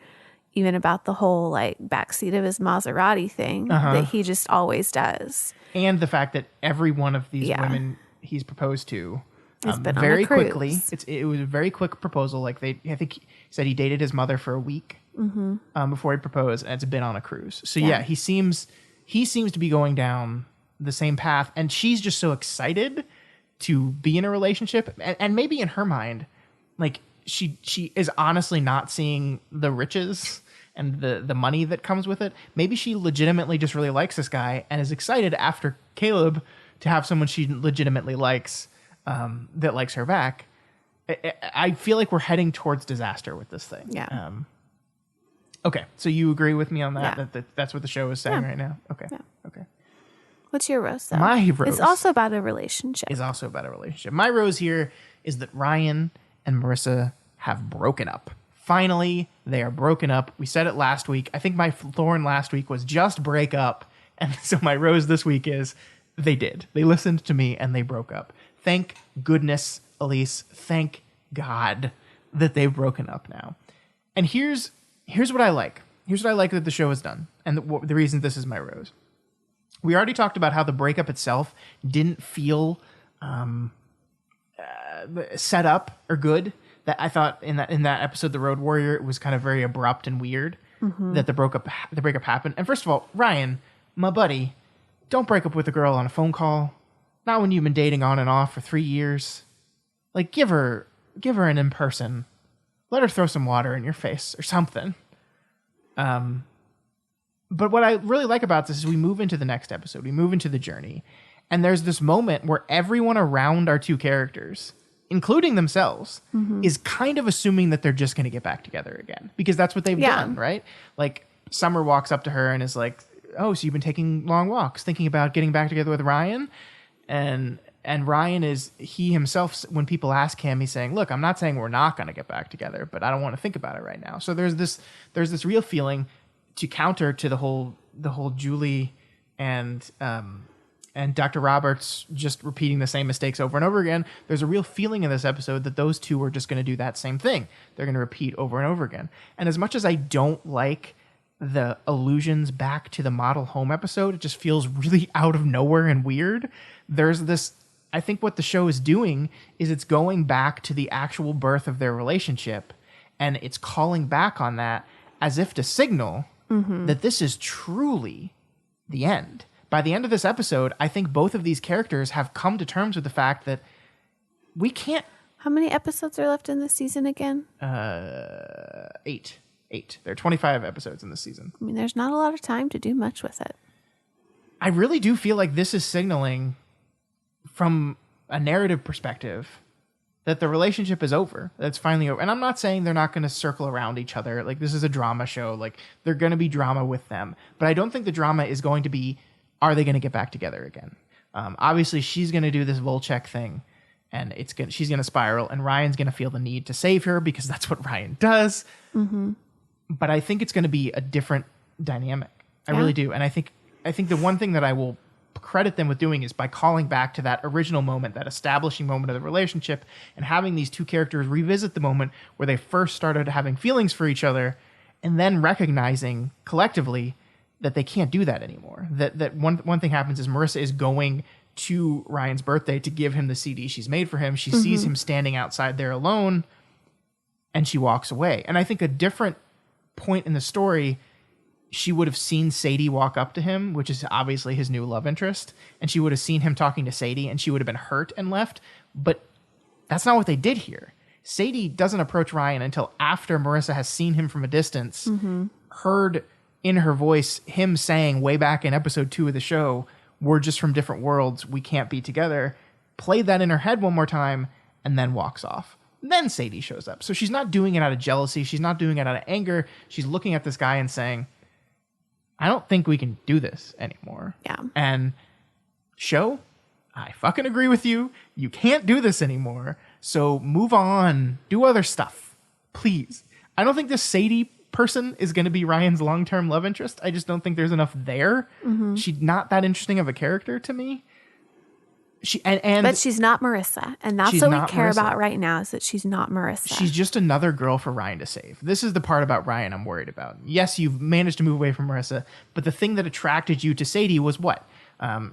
Speaker 3: even about the whole like backseat of his Maserati thing that he just always does.
Speaker 2: And the fact that every one of these women he's proposed to
Speaker 3: been
Speaker 2: very
Speaker 3: on a cruise.
Speaker 2: quickly. It was a very quick proposal. Like I think he said he dated his mother for a week before he proposed, and it's been on a cruise. So yeah, he seems to be going down the same path, and she's just so excited to be in a relationship, and maybe in her mind, like she is honestly not seeing the riches and the money that comes with it. Maybe she legitimately just really likes this guy and is excited after Caleb to have someone she legitimately likes that likes her back. I feel like we're heading towards disaster with this thing.
Speaker 3: Yeah.
Speaker 2: Okay, so you agree with me on that?
Speaker 3: Yeah.
Speaker 2: That's what the show is saying right now? Okay.
Speaker 3: Yeah.
Speaker 2: Okay.
Speaker 3: What's your rose, though?
Speaker 2: My rose
Speaker 3: It's also about a relationship.
Speaker 2: My rose here is that Ryan and Marissa have broken up. Finally, they are broken up. We said it last week. I think my thorn last week was just break up. And so my rose this week is they did. They listened to me and they broke up. Thank goodness, Elise. Thank God that they've broken up now. And here's what I like. Here's what I like that the show has done. And the reason this is my rose. We already talked about how the breakup itself didn't feel set up or good. that I thought in that episode, The Road Warrior, it was kind of very abrupt and weird that the breakup happened. And first of all, Ryan, my buddy, don't break up with a girl on a phone call. Not when you've been dating on and off for 3 years. Like, give her an in person. Let her throw some water in your face or something. But what I really like about this is we move into the next episode. We move into the journey. And there's this moment where everyone around our two characters, including themselves, is kind of assuming that they're just going to get back together again. Because that's what they've done, right? Like, Summer walks up to her and is like, oh, so you've been taking long walks, thinking about getting back together with Ryan? And Ryan he himself, when people ask him, he's saying, look, I'm not saying we're not going to get back together, but I don't want to think about it right now. So there's this real feeling to counter to the whole Julie and Dr. Roberts just repeating the same mistakes over and over again. There's a real feeling in this episode that those two are just going to do that same thing. They're going to repeat over and over again. And as much as I don't like the allusions back to the model home episode, it just feels really out of nowhere and weird. There's this, I think what the show is doing is it's going back to the actual birth of their relationship, and it's calling back on that as if to signal that this is truly the end. By the end of this episode, I think both of these characters have come to terms with the fact that we can't...
Speaker 3: How many episodes are left in this season again?
Speaker 2: 8. There are 25 episodes in this season.
Speaker 3: I mean, there's not a lot of time to do much with it.
Speaker 2: I really do feel like this is signaling from a narrative perspective that the relationship is over. That's finally over. And I'm not saying they're not going to circle around each other. Like, this is a drama show. Like, they're going to be drama with them. But I don't think the drama is going to be, are they going to get back together again? Obviously, she's going to do this Volcek thing, and she's going to spiral, and Ryan's going to feel the need to save her because that's what Ryan does. But I think it's going to be a different dynamic. I really do. And I think the one thing that I will credit them with doing is by calling back to that original moment, that establishing moment of the relationship, and having these two characters revisit the moment where they first started having feelings for each other, and then recognizing collectively that they can't do that anymore. That one thing happens is Marissa is going to Ryan's birthday to give him the CD she's made for him. She sees him standing outside there alone, and she walks away. And I think a different point in the story, she would have seen Sadie walk up to him, which is obviously his new love interest, and she would have seen him talking to Sadie, and she would have been hurt and left. But that's not what they did here. Sadie doesn't approach Ryan until after Marissa has seen him from a distance, heard in her voice him saying way back in episode 2 of the show, we're just from different worlds, we can't be together, played that in her head one more time, and then walks off. Then Sadie shows up. So she's not doing it out of jealousy. She's not doing it out of anger. She's looking at this guy and saying, I don't think we can do this anymore.
Speaker 3: Yeah.
Speaker 2: And show, I fucking agree with you. You can't do this anymore. So move on. Do other stuff. Please. I don't think this Sadie person is going to be Ryan's long-term love interest. I just don't think there's enough there. She's not that interesting of a character to me. But
Speaker 3: she's not Marissa, and that's what we care about right now, is that she's not Marissa.
Speaker 2: She's just another girl for Ryan to save. This is the part about Ryan I'm worried about. Yes, you've managed to move away from Marissa, but the thing that attracted you to Sadie was what?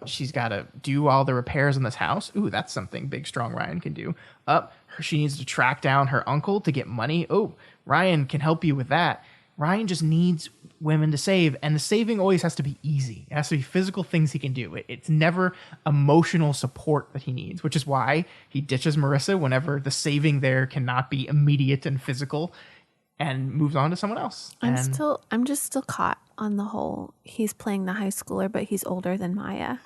Speaker 2: She's got to do all the repairs in this house. Ooh, that's something big, strong Ryan can do. She needs to track down her uncle to get money. Oh, Ryan can help you with that. Ryan just needs women to save, and the saving always has to be easy. It has to be physical things he can do. It's never emotional support that he needs, which is why he ditches Marissa whenever the saving there cannot be immediate and physical, and moves on to someone else.
Speaker 3: I'm just still caught on the whole, he's playing the high schooler, but he's older than Maya.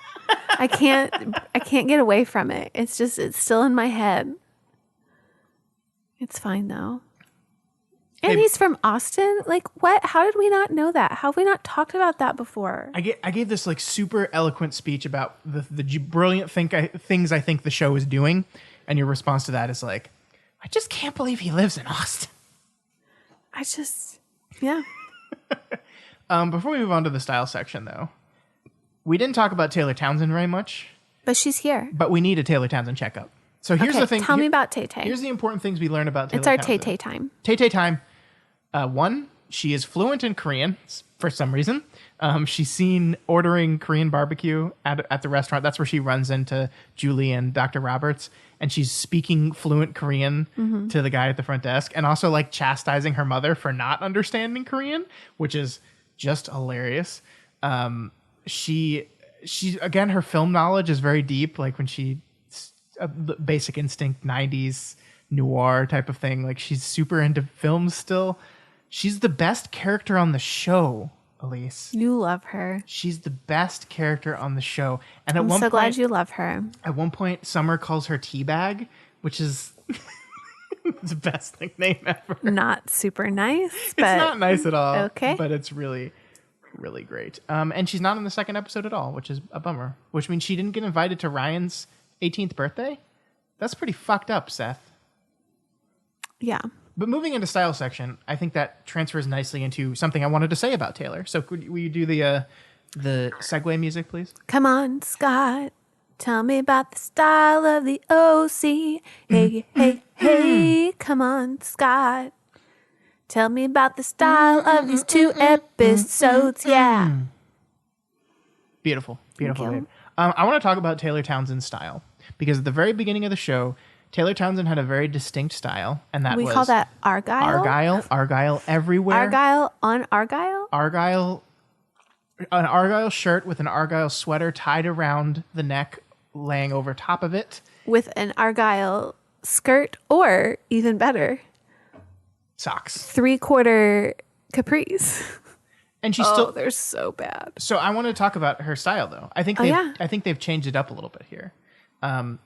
Speaker 3: I can't get away from it. It's still in my head. It's fine though. And he's from Austin? Like, what? How did we not know that? How have we not talked about that before?
Speaker 2: I gave this like super eloquent speech about the brilliant things I think the show is doing, and your response to that is like, I just can't believe he lives in Austin.
Speaker 3: Yeah.
Speaker 2: Before we move on to the style section, though, we didn't talk about Taylor Townsend very much.
Speaker 3: But she's here.
Speaker 2: But we need a Taylor Townsend checkup. So here's the thing.
Speaker 3: Tell me about Tay-Tay.
Speaker 2: Here's the important things we learned about Taylor
Speaker 3: Townsend. It's our
Speaker 2: Tay-Tay
Speaker 3: time.
Speaker 2: Tay-Tay time. One, she is fluent in Korean for some reason. She's seen ordering Korean barbecue at the restaurant. That's where she runs into Julie and Dr. Roberts. and she's speaking fluent Korean to the guy at the front desk, and also like chastising her mother for not understanding Korean, which is just hilarious. She again, her film knowledge is very deep. Like when Basic Instinct 90s noir type of thing. Like she's super into films still. She's the best character on the show, Elise.
Speaker 3: You love her.
Speaker 2: She's the best character on the show. And
Speaker 3: I'm so glad you love her.
Speaker 2: At one point, Summer calls her Teabag, which is the best nickname ever.
Speaker 3: Not super nice, but
Speaker 2: it's not nice at all.
Speaker 3: Okay.
Speaker 2: But it's really, really great. And she's not in the second episode at all, which is a bummer. Which means she didn't get invited to Ryan's 18th birthday. That's pretty fucked up, Seth.
Speaker 3: Yeah.
Speaker 2: But moving into style section, I think that transfers nicely into something I wanted to say about Taylor. So will you do the segue music, please?
Speaker 3: Come on, Scott. Tell me about the style of the OC. Hey, hey, hey. Come on, Scott. Tell me about the style of these 2 episodes. Yeah.
Speaker 2: Beautiful. Beautiful. Babe. I want to talk about Taylor Townsend's style. Because at the very beginning of the show, Taylor Townsend had a very distinct style, and that
Speaker 3: we call that Argyle.
Speaker 2: Argyle everywhere.
Speaker 3: Argyle on Argyle.
Speaker 2: An Argyle shirt with an Argyle sweater tied around the neck, laying over top of it,
Speaker 3: with an Argyle skirt, or even better,
Speaker 2: socks,
Speaker 3: 3/4 capris.
Speaker 2: And she's
Speaker 3: they're so bad.
Speaker 2: So I want to talk about her style, though. I think they've changed it up a little bit here.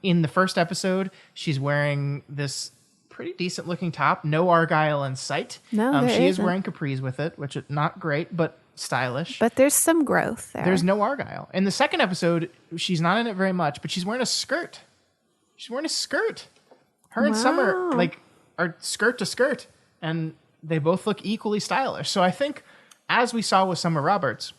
Speaker 2: In the first episode, she's wearing this pretty decent looking top, no Argyle in sight.
Speaker 3: No,
Speaker 2: she is wearing capris with it, which is not great, but stylish.
Speaker 3: But there's some growth there.
Speaker 2: There's no Argyle. In the second episode, she's not in it very much, but she's wearing a skirt. Her and Summer are skirt to skirt, and they both look equally stylish. So I think, as we saw with Summer Roberts,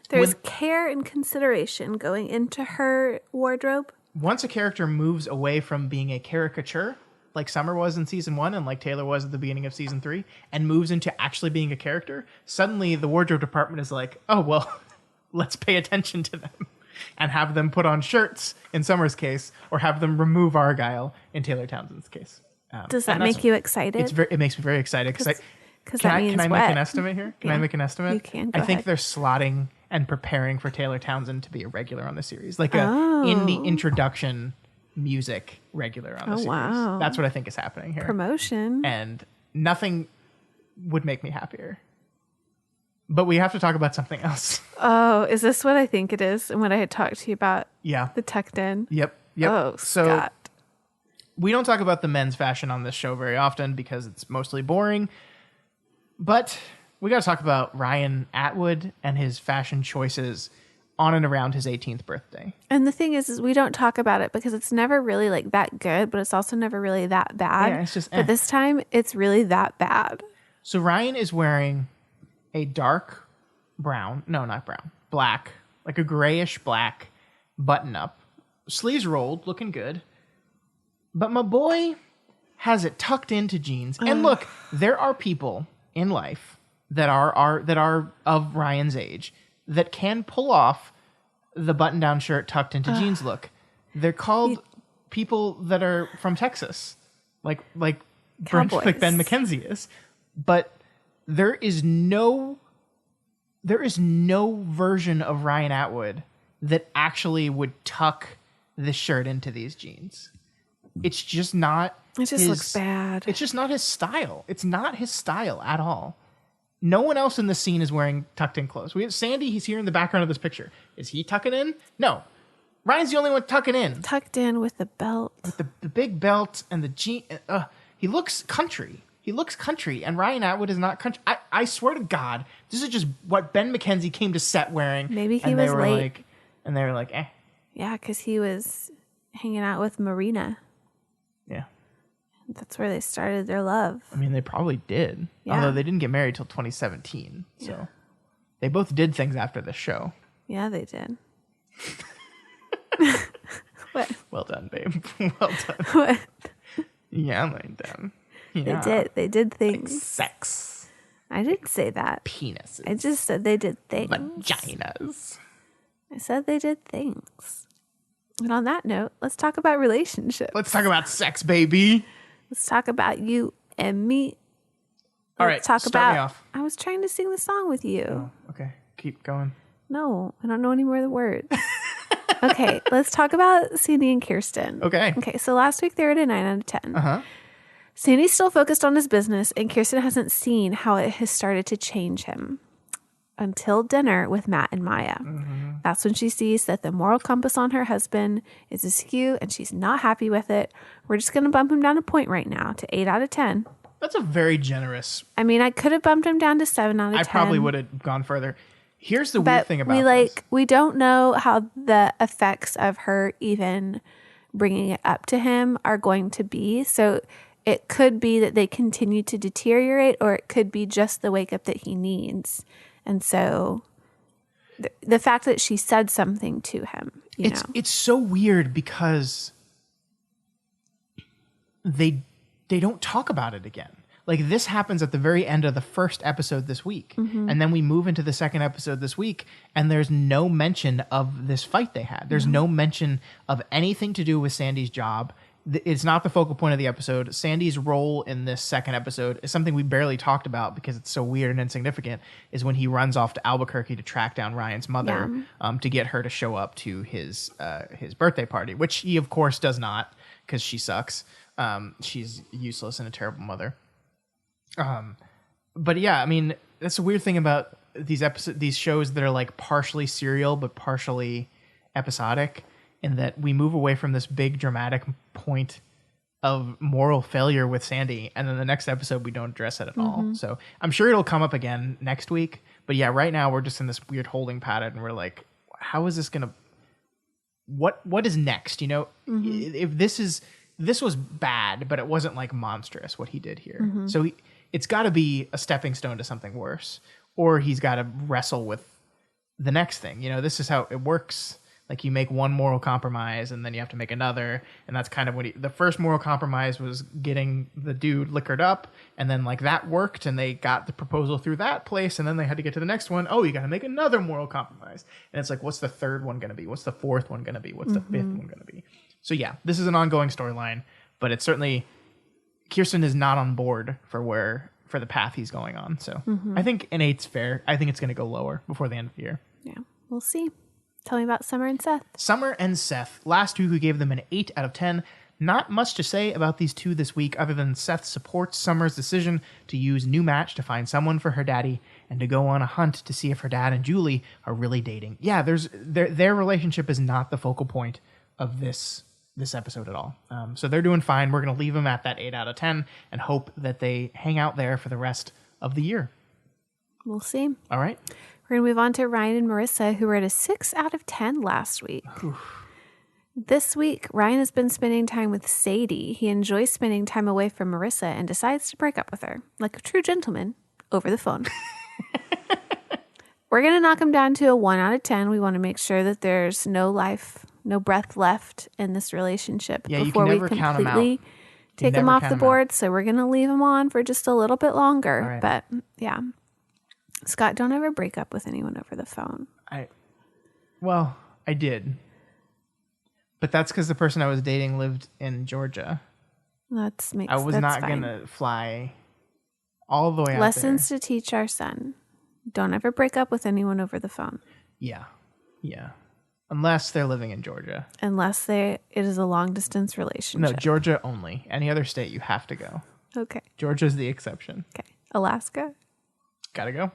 Speaker 3: there's care and consideration going into her wardrobe.
Speaker 2: Once a character moves away from being a caricature, like Summer was in season 1 and like Taylor was at the beginning of season 3, and moves into actually being a character, suddenly the wardrobe department is like, oh, well, let's pay attention to them and have them put on shirts in Summer's case, or have them remove Argyle in Taylor Townsend's case.
Speaker 3: Does that make you excited?
Speaker 2: It makes me very excited. Because
Speaker 3: can I
Speaker 2: make an estimate here? Can I make an estimate?
Speaker 3: You can.
Speaker 2: I think they're slotting and preparing for Taylor Townsend to be a regular on the series, like in the introduction music regular on the series.
Speaker 3: Wow.
Speaker 2: That's what I think is happening here.
Speaker 3: Promotion.
Speaker 2: And nothing would make me happier. But we have to talk about something else.
Speaker 3: Oh, is this what I think it is? And what I had talked to you about?
Speaker 2: Yeah.
Speaker 3: The tucked in?
Speaker 2: Yep.
Speaker 3: Oh,
Speaker 2: so
Speaker 3: Scott.
Speaker 2: We don't talk about the men's fashion on this show very often because it's mostly boring. But we got to talk about Ryan Atwood and his fashion choices on and around his 18th birthday.
Speaker 3: And the thing is we don't talk about it because it's never really like that good, but it's also never really that bad.
Speaker 2: Yeah, it's just
Speaker 3: But this time it's really that bad.
Speaker 2: So Ryan is wearing a dark brown, no, not brown, black, like a grayish black button up, sleeves rolled, looking good. But my boy has it tucked into jeans. And look, there are people in life that are of Ryan's age that can pull off the button-down shirt tucked into jeans look. They're called people that are from Texas, like Ben McKenzie is. But there is no version of Ryan Atwood that actually would tuck this shirt into these jeans. It's just not.
Speaker 3: It just looks bad.
Speaker 2: It's just not his style. It's not his style at all. No one else in the scene is wearing tucked in clothes. We have Sandy. He's here in the background of this picture. Is he tucking in? No. Ryan's the only one tucking in.
Speaker 3: Tucked in with the belt.
Speaker 2: With the big belt and the jean. He looks country. And Ryan Atwood is not country. I swear to God, this is just what Ben McKenzie came to set wearing.
Speaker 3: Maybe he was late.
Speaker 2: And they were like, eh.
Speaker 3: Yeah, because he was hanging out with Marina.
Speaker 2: Yeah.
Speaker 3: That's where they started their love.
Speaker 2: I mean, they probably did.
Speaker 3: Yeah.
Speaker 2: Although they didn't get married till 2017. So they both did things after the show.
Speaker 3: Yeah, they did. What?
Speaker 2: Well done, babe. Well done.
Speaker 3: What?
Speaker 2: Yeah, they did. Yeah.
Speaker 3: They did things.
Speaker 2: Like sex.
Speaker 3: I didn't say that.
Speaker 2: Penises.
Speaker 3: I just said they did things.
Speaker 2: Vaginas.
Speaker 3: I said they did things. And on that note, let's talk about relationships.
Speaker 2: Let's talk about sex, baby.
Speaker 3: Let's talk about you and me.
Speaker 2: All right,
Speaker 3: Talk
Speaker 2: start
Speaker 3: about.
Speaker 2: me off.
Speaker 3: I was trying to sing the song with you.
Speaker 2: Oh, okay, keep going.
Speaker 3: No, I don't know any more of the words. Okay, let's talk about Sandy and Kirsten.
Speaker 2: Okay.
Speaker 3: Okay, so last week they were at a 9 out of 10.
Speaker 2: Uh-huh.
Speaker 3: Sandy's still focused on his business, and Kirsten hasn't seen how it has started to change him until dinner with Matt and Maya.
Speaker 2: Mm-hmm.
Speaker 3: That's when she sees that the moral compass on her husband is askew, and she's not happy with it. We're just going to bump him down a point right now to 8 out of 10.
Speaker 2: That's a very generous.
Speaker 3: I mean, I could have bumped him down to 7 out of 10.
Speaker 2: I probably would have gone further. Here's the weird thing about
Speaker 3: we don't know how the effects of her even bringing it up to him are going to be. So it could be that they continue to deteriorate, or it could be just the wake up that he needs. And so the fact that she said something to him,
Speaker 2: it's so weird because they don't talk about it again. Like, this happens at the very end of the first episode this week.
Speaker 3: Mm-hmm.
Speaker 2: And then we move into the second episode this week, and there's no mention of this fight they had. There's no mention of anything to do with Sandy's job. It's not the focal point of the episode. Sandy's role in this second episode is something we barely talked about because it's so weird and insignificant, is when he runs off to Albuquerque to track down Ryan's mother, to get her to show up to his birthday party, which he, of course, does not, because she sucks. She's useless and a terrible mother. But yeah, I mean, that's a weird thing about these shows that are like partially serial but partially episodic, in that we move away from this big dramatic point of moral failure with Sandy, and then the next episode we don't address it at all. So I'm sure it'll come up again next week. But yeah, right now we're just in this weird holding pattern, and we're like, how is this gonna? What is next? If this was bad, but it wasn't like monstrous what he did here. So it's got to be a stepping stone to something worse, or he's got to wrestle with the next thing. This is how it works. Like, you make one moral compromise and then you have to make another. And that's kind of what the first moral compromise was, getting the dude liquored up. And then like that worked, and they got the proposal through that place. And then they had to get to the next one. Oh, you got to make another moral compromise. And it's like, what's the third one going to be? What's the fourth one going to be? What's the fifth one going to be? So yeah, this is an ongoing storyline, but it's certainly, Kirsten is not on board for the path he's going on. So I think an 8's fair. I think it's going to go lower before the end of the year.
Speaker 3: Yeah, we'll see. Tell me about Summer and Seth.
Speaker 2: Summer and Seth. Last week we gave them an 8 out of 10. Not much to say about these two this week, other than Seth supports Summer's decision to use New Match to find someone for her daddy and to go on a hunt to see if her dad and Julie are really dating. Yeah, their relationship is not the focal point of this episode at all. So they're doing fine. We're going to leave them at that 8 out of 10 and hope that they hang out there for the rest of the year.
Speaker 3: We'll see.
Speaker 2: All right.
Speaker 3: We're going to move on to Ryan and Marissa, who were at a 6 out of 10 last week. This week, Ryan has been spending time with Sadie. He enjoys spending time away from Marissa and decides to break up with her, like a true gentleman, over the phone. We're going to knock him down to a 1 out of 10. We want to make sure that there's no breath left in this relationship before we completely take him off the board. So we're going to leave him on for just a little bit longer.
Speaker 2: Right.
Speaker 3: But yeah. Scott, don't ever break up with anyone over the phone.
Speaker 2: I did. But that's because the person I was dating lived in Georgia. I was not going to fly all the way out
Speaker 3: Lessons to teach our son. Don't ever break up with anyone over the phone.
Speaker 2: Yeah. Unless they're living in Georgia.
Speaker 3: It is a long distance relationship.
Speaker 2: No, Georgia only. Any other state, you have to go.
Speaker 3: Okay.
Speaker 2: Georgia's the exception.
Speaker 3: Okay. Alaska?
Speaker 2: Gotta go.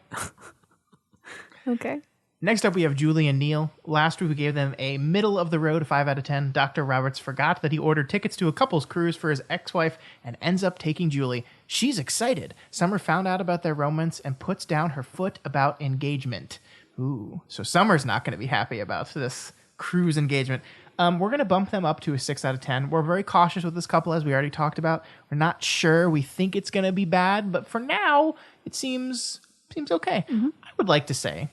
Speaker 3: Okay.
Speaker 2: Next up, we have Julie and Neal. Last week, we gave them a middle-of-the-road 5 out of 10. Dr. Roberts forgot that he ordered tickets to a couple's cruise for his ex-wife and ends up taking Julie. She's excited. Summer found out about their romance and puts down her foot about engagement. Ooh, so Summer's not going to be happy about this cruise engagement. We're going to bump them up to a 6 out of 10. We're very cautious with this couple, as we already talked about. We're not sure. We think it's going to be bad, but for now, it seems okay. I would like to say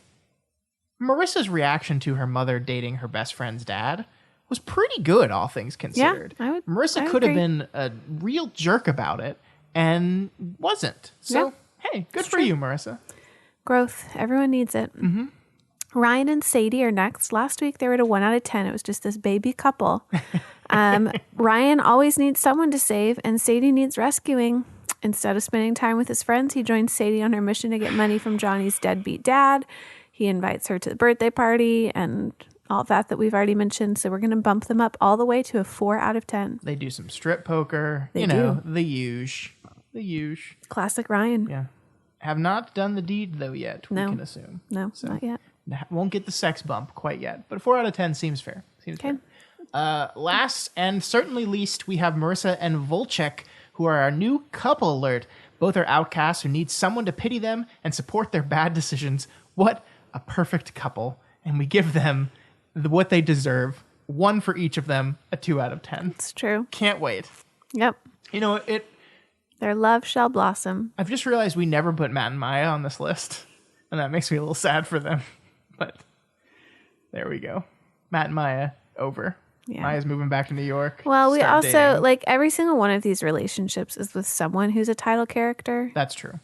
Speaker 2: Marissa's reaction to her mother dating her best friend's dad was pretty good, all things considered.
Speaker 3: Yeah,
Speaker 2: Marissa could have been a real jerk about it and wasn't. So, hey, good for you, Marissa.
Speaker 3: Growth. Everyone needs it. Ryan and Sadie are next. Last week they were at a 1 out of 10. It was just this baby couple. Ryan always needs someone to save, and Sadie needs rescuing. Instead of spending time with his friends, he joins Sadie on her mission to get money from Johnny's deadbeat dad. He invites her to the birthday party and all that we've already mentioned. So we're going to bump them up all the way to a 4 out of 10.
Speaker 2: They do some strip poker.
Speaker 3: They
Speaker 2: do.
Speaker 3: do.
Speaker 2: The huge.
Speaker 3: Classic Ryan.
Speaker 2: Yeah. Have not done the deed, though, yet, we can assume.
Speaker 3: No, not yet.
Speaker 2: Won't get the sex bump quite yet. But a 4 out of 10 seems fair.
Speaker 3: Okay.
Speaker 2: Last and certainly least, we have Marissa and Volcek, who are our new couple alert. Both are outcasts who need someone to pity them and support their bad decisions. What a perfect couple. And we give them what they deserve. 1 for each of them, a 2 out of 10.
Speaker 3: It's true.
Speaker 2: Can't wait.
Speaker 3: Yep. Their love shall blossom.
Speaker 2: I've just realized we never put Matt and Maya on this list. And that makes me a little sad for them. But there we go. Matt and Maya, over. Yeah. Maya's moving back to New York.
Speaker 3: Well, we also, dating. Like, every single one of these relationships is with someone who's a title character.
Speaker 2: That's true.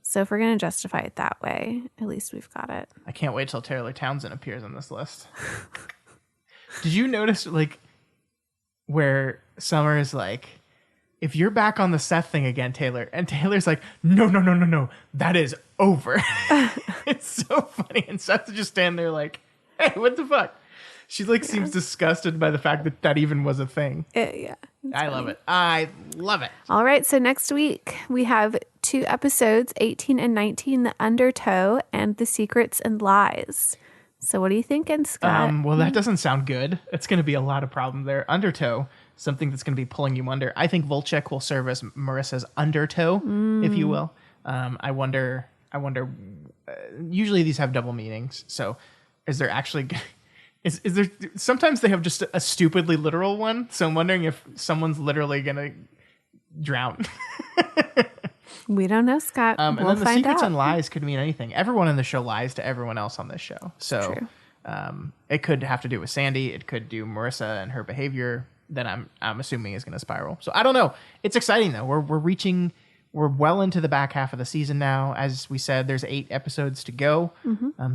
Speaker 3: So if we're going to justify it that way, at least we've got it.
Speaker 2: I can't wait till Taylor Townsend appears on this list. Did you notice, like, where Summer is like, if you're back on the Seth thing again, Taylor, and Taylor's like, no, that is over. It's so funny. And Seth's just standing there like, hey, what the fuck? She seems disgusted by the fact that even was a thing.
Speaker 3: Yeah.
Speaker 2: I love it. I love it.
Speaker 3: All right. So next week we have 2 episodes, 18 and 19, The Undertow and The Secrets and Lies. So what are you thinking, Scott?
Speaker 2: Well, that doesn't sound good. It's going to be a lot of problem there. Undertow, something that's going to be pulling you under. I think Volcek will serve as Marissa's undertow, if you will. I wonder. Usually these have double meanings. So is there actually... Is there... Sometimes they have just a stupidly literal one. So I'm wondering if someone's literally going to drown.
Speaker 3: We don't know, Scott.
Speaker 2: And then the secrets and lies could mean anything. Everyone in the show lies to everyone else on this show. So it could have to do with Sandy. It could do Marissa and her behavior that I'm assuming is going to spiral. So I don't know. It's exciting though. We're well into the back half of the season now. As we said, there's 8 episodes to go.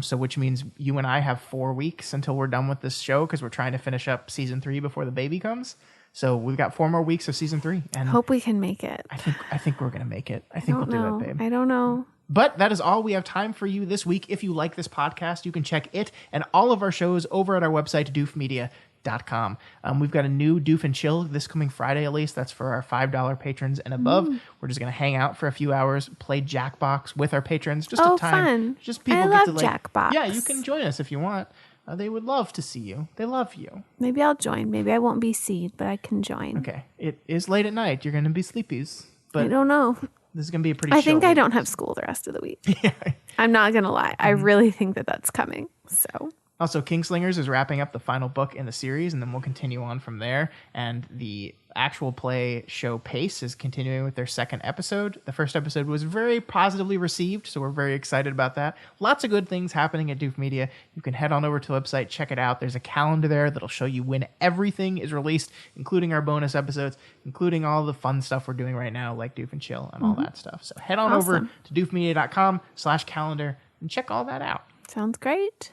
Speaker 2: So which means you and I have 4 weeks until we're done with this show because we're trying to finish up season 3 before the baby comes. So we've got 4 more weeks of season 3. And
Speaker 3: hope we can make it.
Speaker 2: I think we're going to make it. I think we'll do it, babe.
Speaker 3: I don't know.
Speaker 2: But that is all we have time for you this week. If you like this podcast, you can check it and all of our shows over at our website, doofmedia.com. We've got a new Doof and Chill this coming Friday, at least. That's for our $5 patrons and above. We're just going to hang out for a few hours, play Jackbox with our patrons. Just a time.
Speaker 3: Fun.
Speaker 2: Just people
Speaker 3: I
Speaker 2: get
Speaker 3: love
Speaker 2: to
Speaker 3: Jackbox.
Speaker 2: Yeah, you can join us if you want. They would love to see you. They love you.
Speaker 3: Maybe I'll join. Maybe I won't be seed, but I can join.
Speaker 2: Okay. It is late at night. You're going to be sleepies. But
Speaker 3: I don't know.
Speaker 2: This is going to be a pretty
Speaker 3: I think I
Speaker 2: week.
Speaker 3: don't have school the rest of the week. Yeah. I'm not going to lie. I really think that that's coming. So...
Speaker 2: Also, Kingslingers is wrapping up the final book in the series, and then we'll continue on from there. And the actual play show Pace is continuing with their 2nd episode. The 1st episode was very positively received, so we're very excited about that. Lots of good things happening at Doof Media. You can head on over to the website, check it out. There's a calendar there that'll show you when everything is released, including our bonus episodes, including all the fun stuff we're doing right now, like Doof and Chill and all that stuff. So head on over to doofmedia.com/calendar and check all that out.
Speaker 3: Sounds great.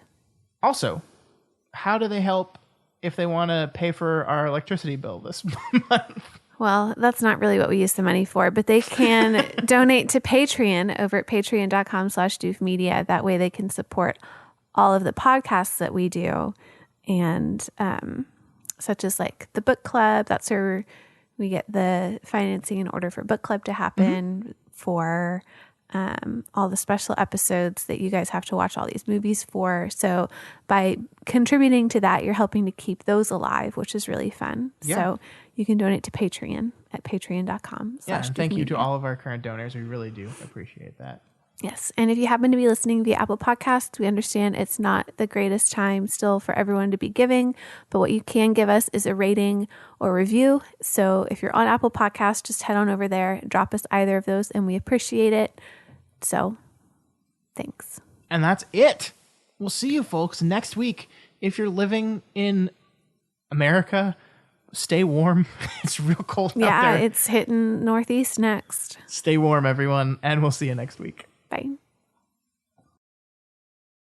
Speaker 2: Also, how do they help if they want to pay for our electricity bill this month?
Speaker 3: Well, that's not really what we use the money for, but they can donate to Patreon over at patreon.com/doofmedia. That way they can support all of the podcasts that we do, and such as like the book club. That's where we get the financing in order for book club to happen, for all the special episodes that you guys have to watch all these movies for. So by contributing to that, you're helping to keep those alive, which is really fun. Yeah. So you can donate to Patreon at patreon.com.
Speaker 2: Yeah, and thank you to all of our current donors. We really do appreciate that.
Speaker 3: Yes. And if you happen to be listening via Apple Podcasts, we understand it's not the greatest time still for everyone to be giving, but what you can give us is a rating or review. So if you're on Apple Podcasts, just head on over there, drop us either of those, and we appreciate it. So thanks.
Speaker 2: And that's it. We'll see you folks next week. If you're living in America, stay warm. It's real cold out there.
Speaker 3: Yeah, it's hitting Northeast next.
Speaker 2: Stay warm, everyone, and we'll see you next week.
Speaker 3: Bye.